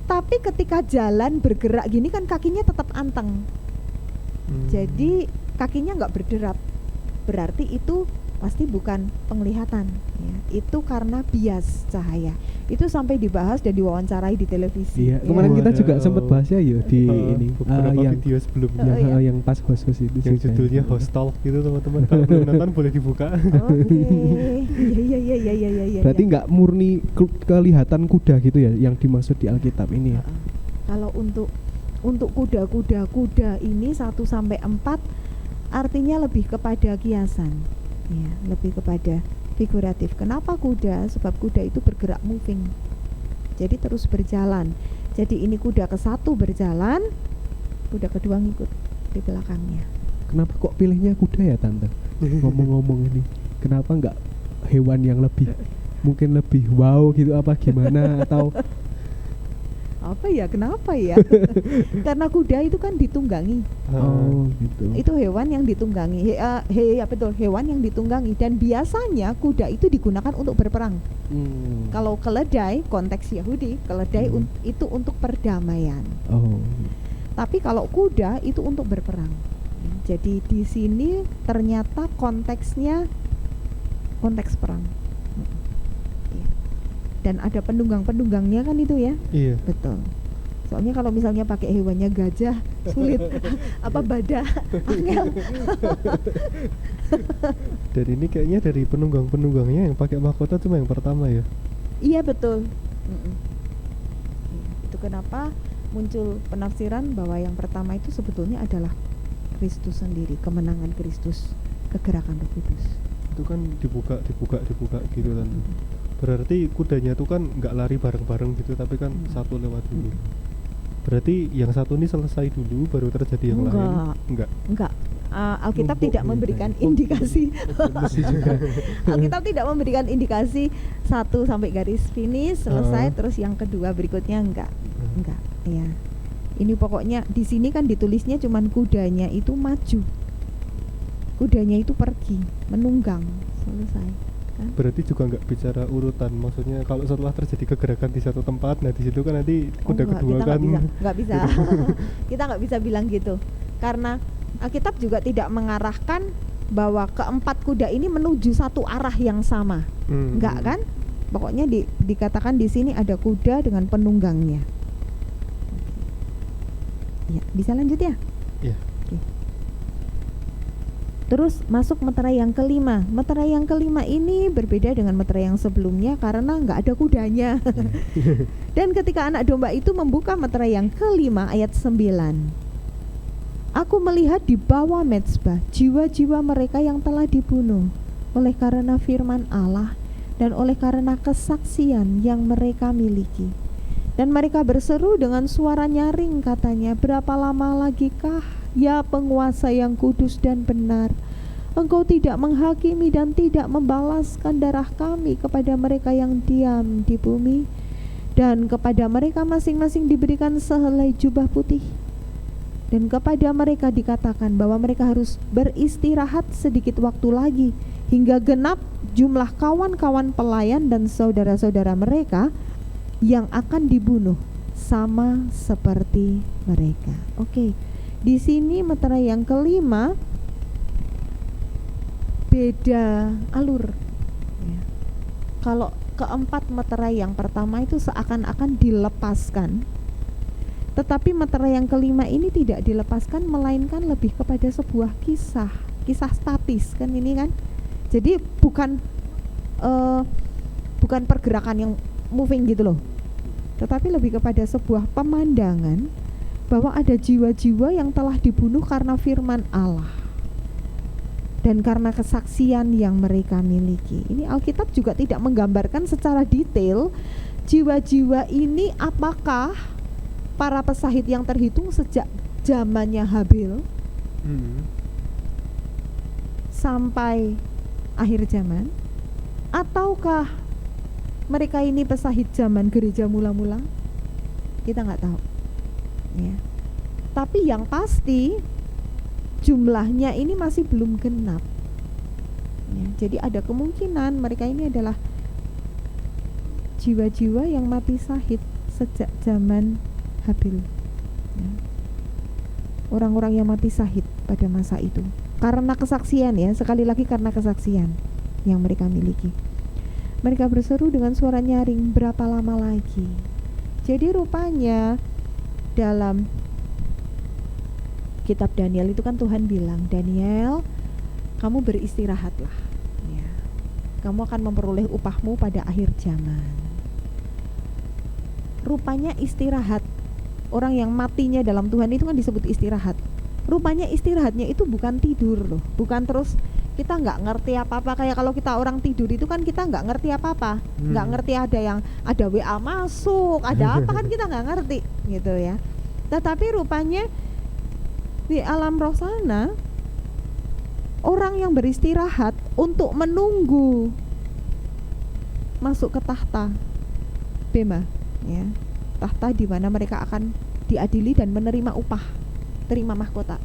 Tapi ketika jalan bergerak gini kan kakinya tetap anteng. Jadi kakinya nggak berderap. Berarti itu pasti bukan penglihatan ya. Itu karena bias cahaya. Itu sampai dibahas dan diwawancarai di televisi. Iya, kemarin kita juga sempat bahas ya di ini beberapa yang video sebelumnya yang, iya. yang pas host-host itu yang juga. judulnya Hostel gitu teman-teman. Kalau belum nonton boleh dibuka. Oke. Iya. Berarti nggak murni kelihatan kuda gitu ya yang dimaksud di Alkitab ini ya. Kalau untuk kuda ini 1 sampai 4 artinya lebih kepada kiasan. Ya, lebih kepada figuratif. Kenapa kuda? Sebab kuda itu bergerak moving. Jadi terus berjalan. Jadi ini kuda ke-1 berjalan, kuda kedua ngikut di belakangnya. Kenapa kok pilihnya kuda ya tante? Ngomong-ngomong ini, kenapa nggak hewan yang lebih mungkin lebih wow gitu apa gimana atau Apa ya? Kenapa ya? Karena kuda itu kan ditunggangi. oh gitu. Itu hewan yang ditunggangi. Ya betul, hewan yang ditunggangi dan biasanya kuda itu digunakan untuk berperang. Kalau keledai konteks Yahudi, keledai itu untuk perdamaian. Oh. Tapi kalau kuda itu untuk berperang. Jadi di sini ternyata konteksnya konteks perang. Dan ada penunggang-penunggangnya kan itu ya. Iya. Betul. Soalnya kalau misalnya pakai hewannya gajah sulit. Apa badak, angel. Dan ini kayaknya dari penunggang-penunggangnya yang pakai mahkota cuma yang pertama ya. Iya betul. Itu kenapa muncul penafsiran bahwa yang pertama itu sebetulnya adalah Kristus sendiri, kemenangan Kristus, kegerakan Roh Kudus. Itu kan dibuka gitu kan. Berarti kudanya tuh kan nggak lari bareng-bareng gitu, tapi kan satu lewat dulu. Berarti yang satu ini selesai dulu baru terjadi yang lain. Enggak. Alkitab Numpuk tidak nih, memberikan kayak. indikasi. Mesti juga. Alkitab tidak memberikan indikasi 1 sampai garis finish selesai, terus yang kedua berikutnya enggak. Ya. Ini pokoknya di sini kan ditulisnya cuman kudanya itu maju. Kudanya itu pergi, menunggang, selesai. Kan? Berarti juga nggak bicara urutan, maksudnya kalau setelah terjadi kegerakan di satu tempat, nah di situ kan nanti kuda kedua kita kan nggak bisa. Kita nggak bisa bilang gitu, karena Alkitab juga tidak mengarahkan bahwa keempat kuda ini menuju satu arah yang sama, nggak kan? Pokoknya dikatakan di sini ada kuda dengan penunggangnya. Ya, bisa lanjut ya? Iya. Terus masuk meterai yang kelima. Meterai yang kelima ini berbeda dengan meterai yang sebelumnya karena nggak ada kudanya. Dan ketika anak domba itu membuka meterai yang kelima ayat 9, aku melihat di bawah mezbah jiwa-jiwa mereka yang telah dibunuh oleh karena firman Allah dan oleh karena kesaksian yang mereka miliki. Dan mereka berseru dengan suara nyaring, katanya, berapa lama lagi kah, ya penguasa yang kudus dan benar, engkau tidak menghakimi dan tidak membalaskan darah kami kepada mereka yang diam di bumi, dan kepada mereka masing-masing diberikan sehelai jubah putih, dan kepada mereka dikatakan bahwa mereka harus beristirahat sedikit waktu lagi hingga genap jumlah kawan-kawan pelayan dan saudara-saudara mereka yang akan dibunuh sama seperti mereka. Oke. Di sini meterai yang kelima beda alur. Ya. Kalau keempat meterai yang pertama itu seakan-akan dilepaskan Tetapi meterai yang kelima ini tidak dilepaskan, melainkan lebih kepada sebuah kisah statis kan ini kan. Jadi bukan pergerakan yang moving gitu loh, tetapi lebih kepada sebuah pemandangan bahwa ada jiwa-jiwa yang telah dibunuh karena firman Allah dan karena kesaksian yang mereka miliki. Ini Alkitab juga tidak menggambarkan secara detail jiwa-jiwa ini apakah para pesahit yang terhitung sejak zamannya Habil sampai akhir zaman, ataukah mereka ini pesahit zaman gereja mula-mula. Kita nggak tahu ya. Tapi yang pasti jumlahnya ini masih belum genap ya. Jadi ada kemungkinan mereka ini adalah jiwa-jiwa yang mati syahid sejak zaman Habil ya. Orang-orang yang mati syahid pada masa itu karena kesaksian ya, sekali lagi karena kesaksian yang mereka miliki. Mereka berseru dengan suara nyaring, berapa lama lagi? Jadi rupanya dalam kitab Daniel itu kan Tuhan bilang, Daniel, kamu beristirahatlah ya. Kamu akan memperoleh upahmu pada akhir zaman. Rupanya istirahat, orang yang matinya dalam Tuhan itu kan disebut istirahat. Rupanya istirahatnya itu bukan tidur loh, bukan terus kita nggak ngerti apa-apa. Kayak kalau kita orang tidur itu kan kita nggak ngerti apa-apa, nggak ngerti ada WA masuk, ada apa kan kita nggak ngerti gitu ya. Tetapi rupanya di alam roh sana orang yang beristirahat untuk menunggu masuk ke tahta Bema ya, tahta di mana mereka akan diadili dan menerima upah, terima mahkota.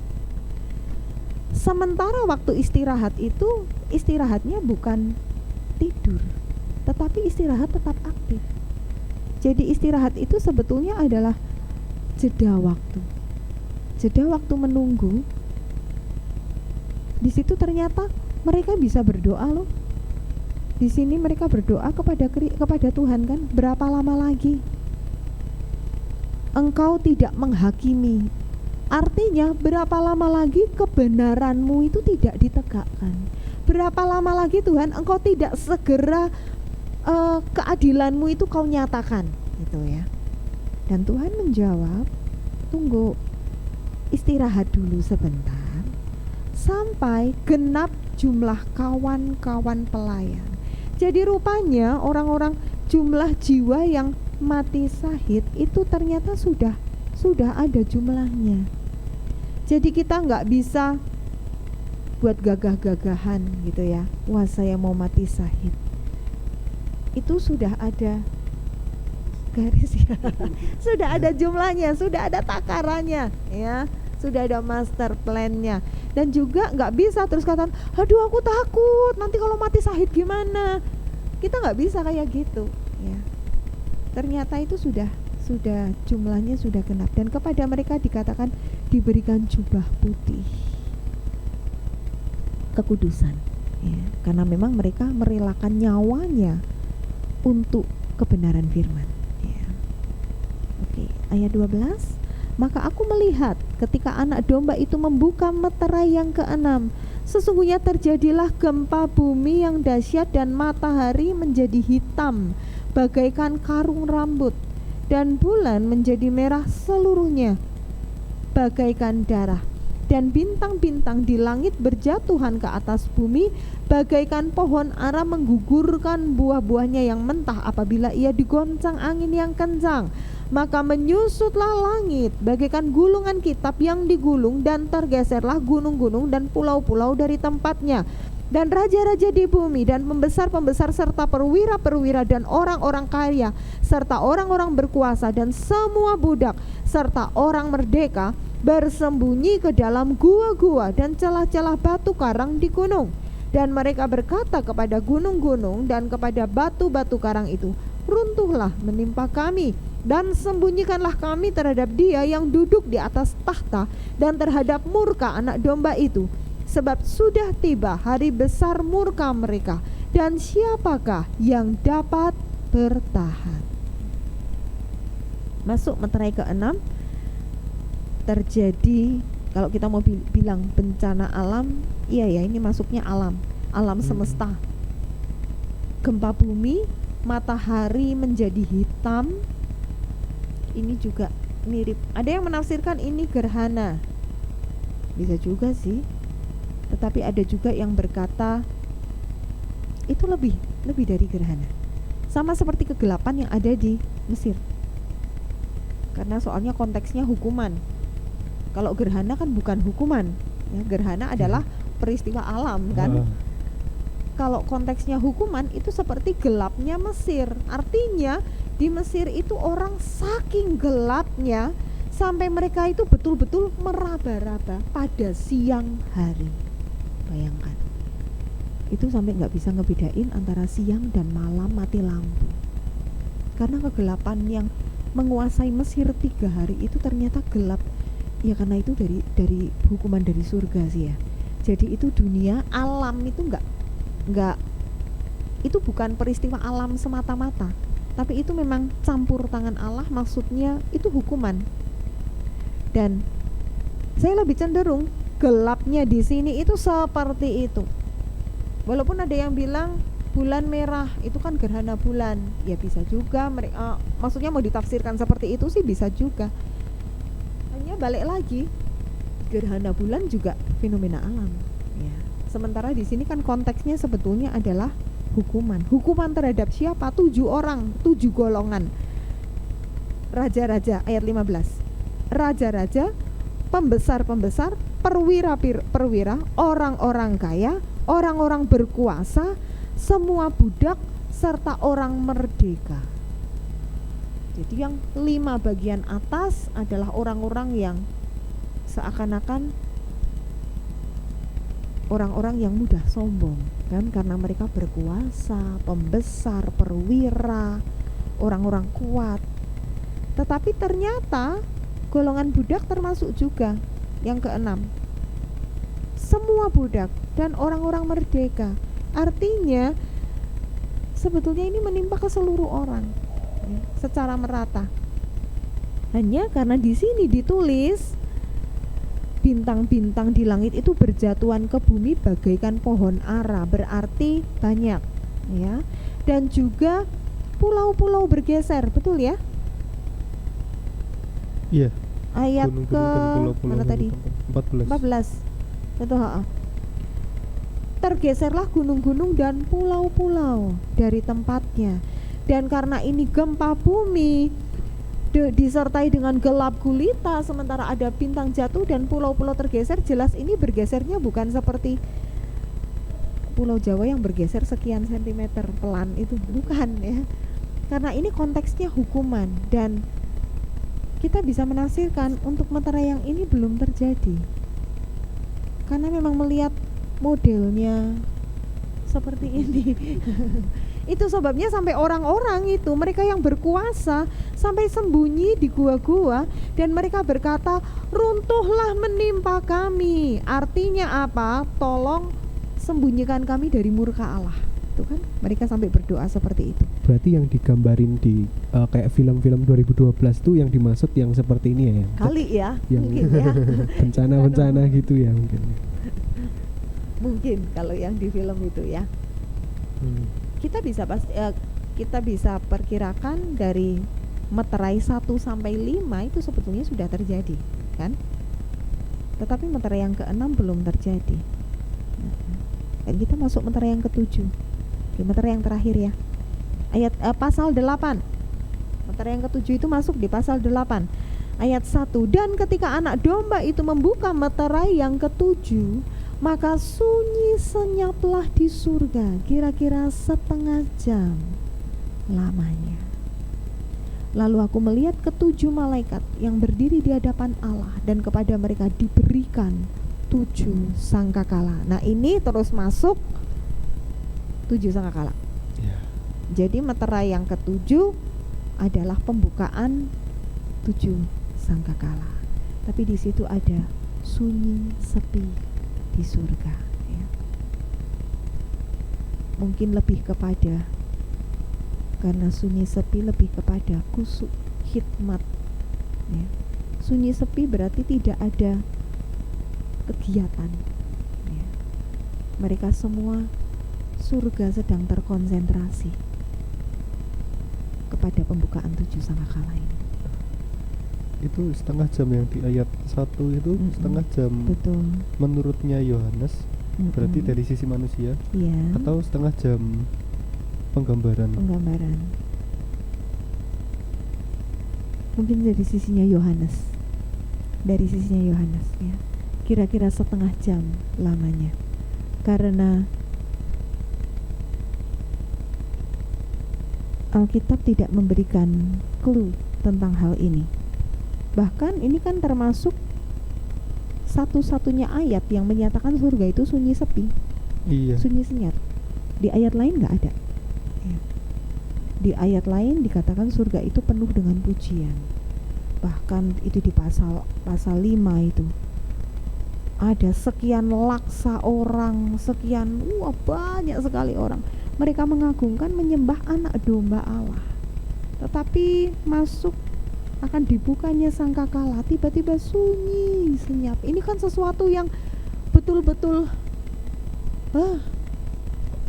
Sementara waktu istirahat itu istirahatnya bukan tidur, tetapi istirahat tetap aktif. Jadi istirahat itu sebetulnya adalah jeda waktu menunggu. Di situ ternyata mereka bisa berdoa loh. Di sini mereka berdoa kepada Tuhan kan, berapa lama lagi Engkau tidak menghakimi? Artinya berapa lama lagi kebenaranmu itu tidak ditegakkan? Berapa lama lagi Tuhan Engkau tidak segera keadilanmu itu kau nyatakan gitu ya. Dan Tuhan menjawab, tunggu, istirahat dulu sebentar sampai genap jumlah kawan-kawan pelayan. Jadi rupanya orang-orang jumlah jiwa yang mati syahid itu ternyata sudah ada jumlahnya. Jadi kita nggak bisa buat gagah-gagahan gitu ya, wah saya mau mati syahid. Itu sudah ada garis ya. Sudah ada jumlahnya, sudah ada takarannya ya, sudah ada master plan-nya. Dan juga nggak bisa terus katakan, aduh aku takut nanti kalau mati syahid gimana. Kita nggak bisa kayak gitu ya. Ternyata itu sudah jumlahnya sudah genap. Dan kepada mereka dikatakan diberikan jubah putih kekudusan ya, karena memang mereka merelakan nyawanya untuk kebenaran firman ya. Oke, ayat 12. Maka aku melihat ketika anak domba itu membuka meterai yang keenam, sesungguhnya terjadilah gempa bumi yang dahsyat dan matahari menjadi hitam bagaikan karung rambut dan bulan menjadi merah seluruhnya bagaikan darah, dan bintang-bintang di langit berjatuhan ke atas bumi bagaikan pohon ara menggugurkan buah-buahnya yang mentah apabila ia digoncang angin yang kencang. Maka menyusutlah langit bagaikan gulungan kitab yang digulung, dan tergeserlah gunung-gunung dan pulau-pulau dari tempatnya. Dan raja-raja di bumi dan pembesar-pembesar serta perwira-perwira dan orang-orang kaya serta orang-orang berkuasa dan semua budak serta orang merdeka bersembunyi ke dalam gua-gua dan celah-celah batu karang di gunung. Dan mereka berkata kepada gunung-gunung dan kepada batu-batu karang itu, runtuhlah menimpa kami, dan sembunyikanlah kami terhadap Dia yang duduk di atas tahta dan terhadap murka anak domba itu. Sebab sudah tiba hari besar murka mereka, dan siapakah yang dapat bertahan? Masuk meterai ke-6. terjadi, kalau kita mau bilang bencana alam, iya ya, ini masuknya alam semesta. Gempa bumi, matahari menjadi hitam, ini juga mirip. Ada yang menafsirkan ini gerhana, bisa juga sih. Tetapi ada juga yang berkata itu lebih dari gerhana. Sama seperti kegelapan yang ada di Mesir. Karena soalnya konteksnya hukuman. Kalau gerhana kan bukan hukuman, ya, gerhana adalah peristiwa alam kan. Kalau konteksnya hukuman itu seperti gelapnya Mesir. Artinya di Mesir itu orang saking gelapnya sampai mereka itu betul-betul meraba-raba pada siang hari. Bayangkan, itu sampai nggak bisa ngebedain antara siang dan malam, mati lampu. Karena kegelapan yang menguasai Mesir 3 hari itu ternyata gelap. Ya karena itu dari hukuman dari surga sih ya. Jadi itu dunia alam itu nggak itu bukan peristiwa alam semata-mata, tapi itu memang campur tangan Allah, maksudnya itu hukuman. Dan saya lebih cenderung gelapnya di sini itu seperti itu. Walaupun ada yang bilang bulan merah itu kan gerhana bulan, ya bisa juga mereka maksudnya mau ditafsirkan seperti itu sih bisa juga. Hanya balik lagi, gerhana bulan juga fenomena alam. Ya. Sementara di sini kan konteksnya sebetulnya adalah hukuman. Hukuman terhadap siapa? 7 orang, 7 golongan. Raja-raja, ayat 15. Raja-raja, pembesar-pembesar, perwira-perwira, orang-orang kaya, orang-orang berkuasa, semua budak, serta orang merdeka. Jadi yang 5 bagian atas adalah orang-orang yang seakan-akan orang-orang yang mudah sombong kan, karena mereka berkuasa, pembesar, perwira, orang-orang kuat. Tetapi ternyata golongan budak termasuk juga yang ke-6. Semua budak dan orang-orang merdeka. Artinya sebetulnya ini menimpa ke seluruh orang ya, secara merata. Hanya karena di sini ditulis bintang-bintang di langit itu berjatuhan ke bumi bagaikan pohon ara, berarti banyak ya. Dan juga pulau-pulau bergeser, betul ya? Iya. Ayat Gunung-gunung ke dan pulau-pulau mana tadi? 14. Betul, tergeserlah gunung-gunung dan pulau-pulau dari tempatnya. Dan karena ini gempa bumi disertai dengan gelap gulita, sementara ada bintang jatuh dan pulau-pulau tergeser, jelas ini bergesernya bukan seperti Pulau Jawa yang bergeser sekian sentimeter pelan, itu bukan ya. Karena ini konteksnya hukuman, dan kita bisa menafsirkan untuk Meterai yang ini belum terjadi. Karena memang melihat modelnya seperti ini. Itu sebabnya sampai orang-orang itu, mereka yang berkuasa, sampai sembunyi di gua-gua, dan mereka berkata, runtuhlah menimpa kami. Artinya apa? Tolong sembunyikan kami dari murka Allah. Itu kan mereka sampai berdoa seperti itu. Berarti yang digambarin di kayak film-film 2012 tuh yang dimaksud yang seperti ini ya? Kali ya, yang mungkin ya. bencana-bencana gitu ya mungkin. Mungkin kalau yang di film itu ya. Kita bisa perkirakan dari Meterai 1 sampai 5 itu sebetulnya sudah terjadi kan, tetapi Meterai yang ke-6 belum terjadi. Dan kita masuk Meterai yang ke-7, di Meterai yang terakhir ya, ayat pasal 8. Meterai yang ke-7 itu masuk di pasal 8 ayat 1. Dan ketika anak domba itu membuka Meterai yang ke-7, maka sunyi senyaplah di surga kira-kira setengah jam lamanya. Lalu aku melihat ke-7 malaikat yang berdiri di hadapan Allah, dan kepada mereka diberikan 7 sangkakala. Nah ini terus masuk 7 sangkakala. Jadi Meterai yang ke-7 adalah pembukaan 7 sangkakala. Tapi di situ ada sunyi sepi di surga ya. Mungkin lebih kepada, karena sunyi sepi lebih kepada kusuk hikmat ya. Sunyi sepi berarti tidak ada kegiatan ya. Mereka semua surga sedang terkonsentrasi kepada pembukaan 7 sangkakala ini. Itu setengah jam yang di ayat 1 itu setengah jam Betul. menurutnya Yohanes, berarti dari sisi manusia, Iya. atau setengah jam penggambaran. Mungkin dari sisinya Yohanes. Dari sisinya Yohanes ya. Kira-kira setengah jam lamanya. Karena Alkitab tidak memberikan clue tentang hal ini. Bahkan ini kan termasuk satu-satunya ayat yang menyatakan surga itu sunyi sepi, Iya. sunyi senyap. Di ayat lain nggak ada. Ya. Di ayat lain dikatakan surga itu penuh dengan pujian. Bahkan itu di pasal 5 itu ada sekian laksa orang, sekian banyak sekali orang. Mereka mengagungkan, menyembah anak domba Allah. Tetapi masuk akan dibukanya sangkakala, tiba-tiba sunyi senyap. Ini kan sesuatu yang betul-betul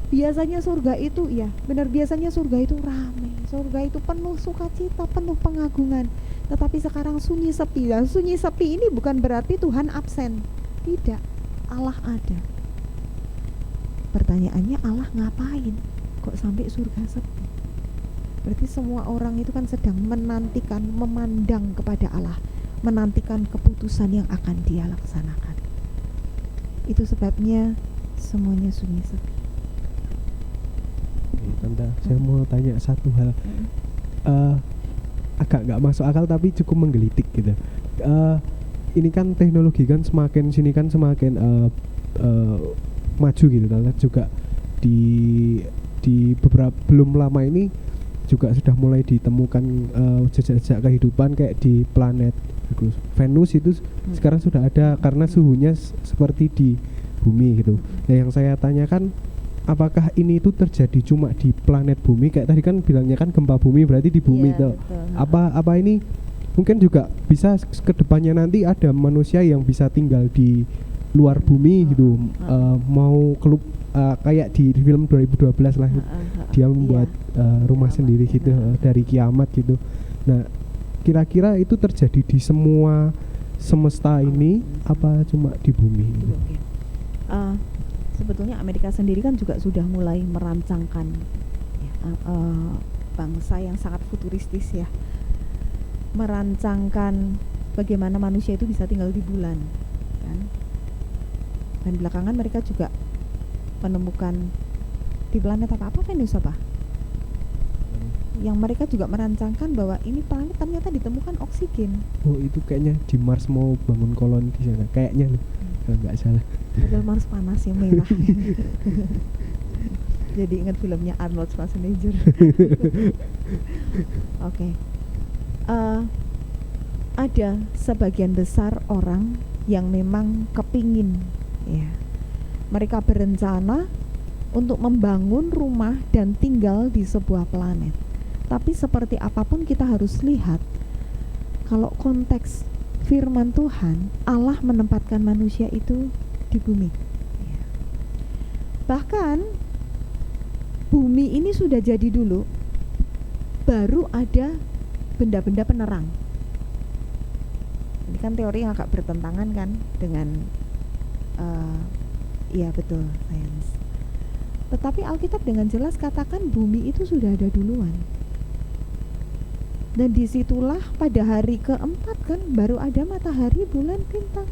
biasanya surga itu ya benar, biasanya surga itu ramai, surga itu penuh sukacita, penuh pengagungan. Tetapi sekarang sunyi sepi. Dan sunyi sepi ini bukan berarti Tuhan absen, tidak, Allah ada. Pertanyaannya, Allah ngapain kok sampai surga sepi? Berarti semua orang itu kan sedang menantikan, memandang kepada Allah, menantikan keputusan yang akan Dia laksanakan. Itu sebabnya semuanya sunyi sepi. Tante, saya mau tanya satu hal, agak nggak masuk akal tapi cukup menggelitik gitu. Ini kan teknologi kan semakin sini kan semakin maju gitu, Tante. Juga di beberapa belum lama ini juga sudah mulai ditemukan jejak-jejak kehidupan kayak di planet Venus itu sekarang sudah ada karena suhunya seperti di bumi gitu. Nah, yang saya tanyakan, apakah ini itu terjadi cuma di planet bumi? Kayak tadi kan bilangnya kan gempa bumi berarti di bumi itu. Apa ini mungkin juga bisa kedepannya nanti ada manusia yang bisa tinggal di luar bumi gitu, mau kayak di film 2012 lah, dia membuat rumah sendiri gitu dari kiamat gitu. Nah, kira-kira itu terjadi di semua semesta ini apa cuma di bumi? Sebetulnya Amerika sendiri kan juga sudah mulai merancangkan bangsa yang sangat futuristis ya, merancangkan bagaimana manusia itu bisa tinggal di bulan kan. Dan belakangan mereka juga menemukan di planet apa Venus yang mereka juga merancangkan bahwa ini planet ternyata ditemukan oksigen. Oh, itu kayaknya di Mars mau bangun koloni di sana kayaknya nih, kalau nggak salah. Padahal Mars panas yang merah. Jadi ingat filmnya Arnold Schwarzenegger. Oke. Ada sebagian besar orang yang memang kepingin ya, mereka berencana untuk membangun rumah dan tinggal di sebuah planet. Tapi seperti apapun kita harus lihat, kalau konteks firman Tuhan, Allah menempatkan manusia itu di bumi. Bahkan bumi ini sudah jadi dulu, baru ada benda-benda penerang. Ini kan teori yang agak bertentangan kan dengan iya betul, sains. Tetapi Alkitab dengan jelas katakan bumi itu sudah ada duluan. Dan disitulah pada hari keempat kan baru ada matahari, bulan, bintang.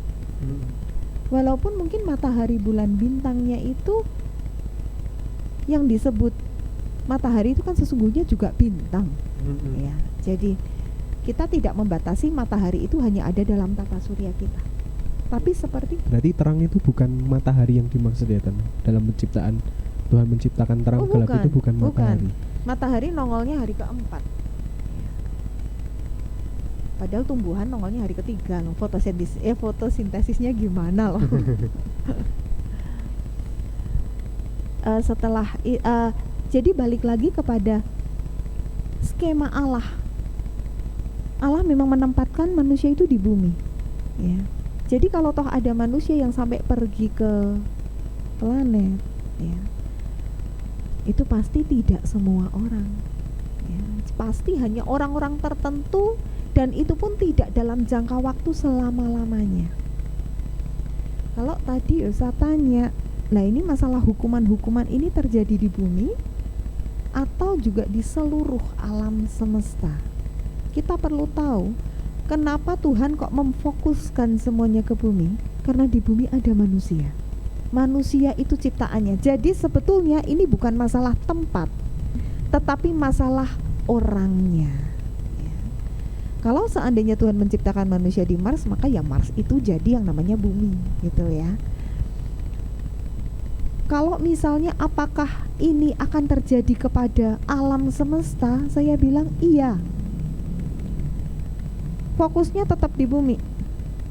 Walaupun mungkin matahari, bulan, bintangnya itu yang disebut matahari itu kan sesungguhnya juga bintang. Ya, jadi kita tidak membatasi matahari itu hanya ada dalam tata surya kita. Tapi seperti berarti terang itu bukan matahari yang dimaksud ya, dalam penciptaan Tuhan menciptakan terang gelap itu bukan matahari. Matahari nongolnya hari keempat. Padahal tumbuhan nongolnya hari ketiga loh. Fotosintesisnya gimana loh? Jadi balik lagi kepada skema Allah. Allah memang menempatkan manusia itu di bumi, ya. Jadi kalau toh ada manusia yang sampai pergi ke planet, ya, itu pasti tidak semua orang, ya. Pasti hanya orang-orang tertentu, dan itu pun tidak dalam jangka waktu selama-lamanya. Kalau tadi saya tanya, nah ini masalah hukuman-hukuman ini terjadi di bumi atau juga di seluruh alam semesta? Kita perlu tahu kenapa Tuhan kok memfokuskan semuanya ke bumi, karena di bumi ada manusia. Manusia itu ciptaannya. Jadi sebetulnya ini bukan masalah tempat, tetapi masalah orangnya. Kalau seandainya Tuhan menciptakan manusia di Mars, maka ya Mars itu jadi yang namanya bumi, gitu ya. Kalau misalnya apakah ini akan terjadi kepada alam semesta, saya bilang iya. Fokusnya tetap di bumi,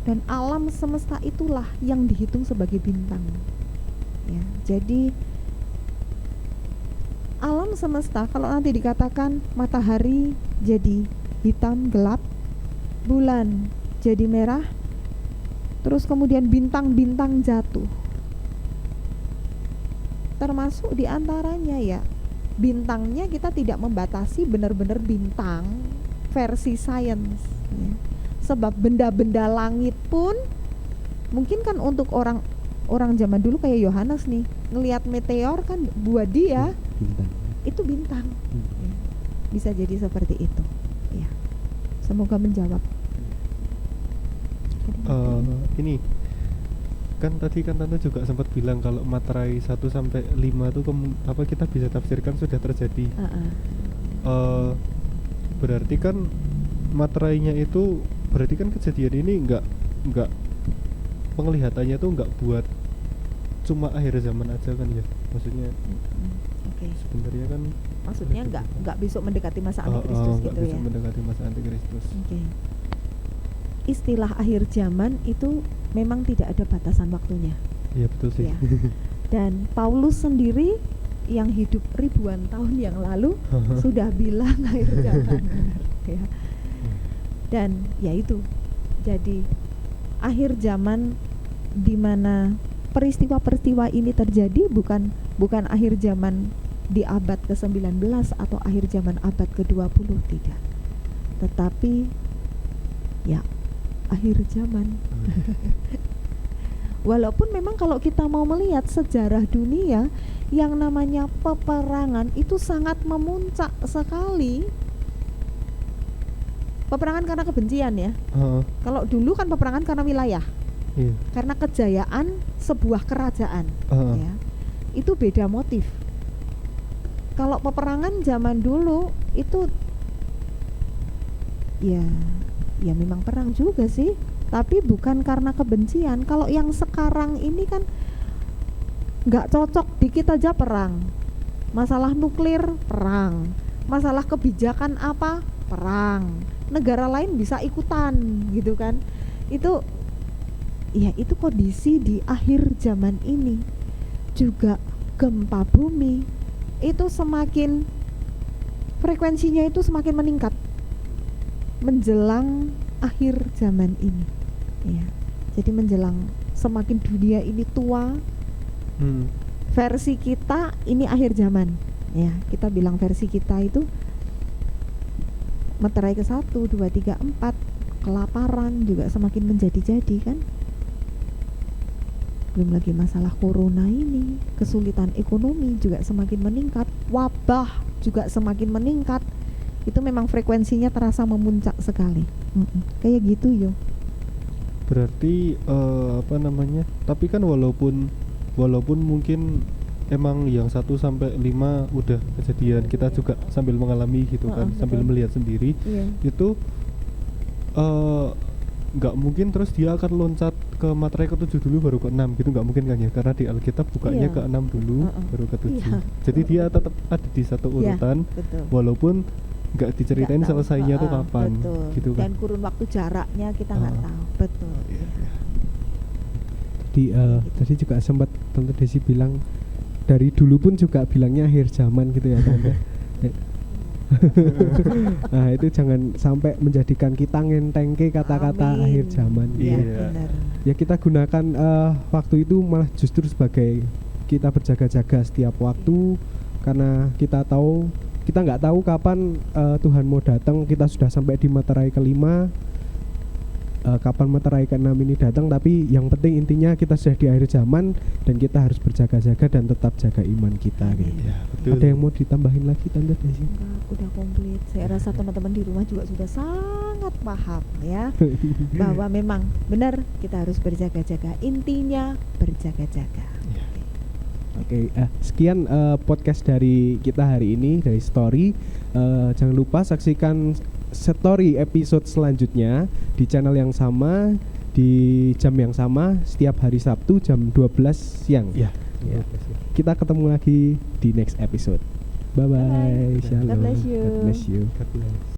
dan alam semesta itulah yang dihitung sebagai bintang, ya. Jadi alam semesta, kalau nanti dikatakan matahari jadi hitam gelap, bulan jadi merah, terus kemudian bintang-bintang jatuh, termasuk diantaranya ya bintangnya kita tidak membatasi benar-benar bintang versi sains, ya. Sebab benda-benda langit pun mungkin kan untuk orang zaman dulu kayak Yohanes nih ngelihat meteor kan buat dia bintang. Itu bintang, ya. Bisa jadi seperti itu, ya. Semoga menjawab. Ini kan tadi kan Tante juga sempat bilang kalau materai 1 sampai 5 tuh apa kita bisa tafsirkan sudah terjadi. Berarti kan materainya itu berarti kan kejadian ini enggak penglihatannya tuh enggak buat cuma akhir zaman aja kan ya. Maksudnya Oke. sebenarnya kan Maksudnya enggak besok mendekati masa antikristus gitu ya. Mendekati masa antikristus. Oke. Istilah akhir zaman itu memang tidak ada batasan waktunya. Iya betul sih. Ya. Dan Paulus sendiri yang hidup ribuan tahun yang lalu sudah bilang akhir zaman, ya. Dan ya itu. Jadi akhir zaman di mana peristiwa-peristiwa ini terjadi bukan akhir zaman di abad ke-19 atau akhir zaman abad ke-20, tidak. Tetapi ya akhir zaman. Walaupun memang kalau kita mau melihat sejarah dunia, yang namanya peperangan itu sangat memuncak sekali. Peperangan karena kebencian ya. Kalau dulu kan peperangan karena wilayah, karena kejayaan sebuah kerajaan, ya. Itu beda motif. Kalau peperangan zaman dulu itu ya memang perang juga sih, tapi bukan karena kebencian. Kalau yang sekarang ini kan nggak cocok, dikit aja perang. Masalah nuklir perang, masalah kebijakan apa perang. Negara lain bisa ikutan gitu kan. Itu kondisi di akhir zaman ini. Juga gempa bumi itu semakin frekuensinya itu semakin meningkat menjelang akhir zaman ini, ya. Jadi menjelang semakin dunia ini tua, versi kita ini akhir zaman, ya. Kita bilang versi kita itu materai ke-1, 2, 3, 4, kelaparan juga semakin menjadi-jadi kan. Belum lagi masalah corona ini, kesulitan ekonomi juga semakin meningkat, wabah juga semakin meningkat. Itu memang frekuensinya terasa memuncak sekali. Kayak gitu yo. Berarti tapi kan walaupun mungkin emang yang 1 sampai 5 udah kejadian, kita juga sambil mengalami gitu kan, sambil melihat sendiri, itu nggak mungkin terus dia akan loncat ke materai ke-7 dulu baru ke-6 gitu, nggak mungkin kan ya, karena di Alkitab bukanya ke-6 dulu baru ke-7. Jadi dia tetap ada di satu urutan, walaupun nggak diceritain selesainya tuh kapan, gitu kan. Dan kurun waktu jaraknya kita nggak tahu, betul. Tadi juga sempat Tante Desi bilang dari dulu pun juga bilangnya akhir zaman gitu ya Tante. Nah, itu jangan sampai menjadikan kita ngentengke kata-kata Amin. akhir zaman. Iya, Iya. benar. Ya kita gunakan waktu itu malah justru sebagai kita berjaga-jaga setiap waktu, karena kita nggak tahu kapan Tuhan mau datang. Kita sudah sampai di materai kelima, kapan materai keenam ini datang, tapi yang penting intinya kita sudah di akhir zaman dan kita harus berjaga-jaga dan tetap jaga iman kita gitu. Iya, betul. Ada yang mau ditambahin lagi Tante Desi? Enggak, udah komplit. Saya rasa teman-teman di rumah juga sudah sangat paham ya bahwa memang benar kita harus berjaga-jaga. Intinya berjaga-jaga. Oke, sekian podcast dari kita hari ini dari Story. Jangan lupa saksikan Story episode selanjutnya di channel yang sama, di jam yang sama, setiap hari Sabtu jam 12 siang. Iya. Ya. Kita ketemu lagi di next episode. Bye bye. Bye-bye. Shalom. God bless you. God bless you. God bless.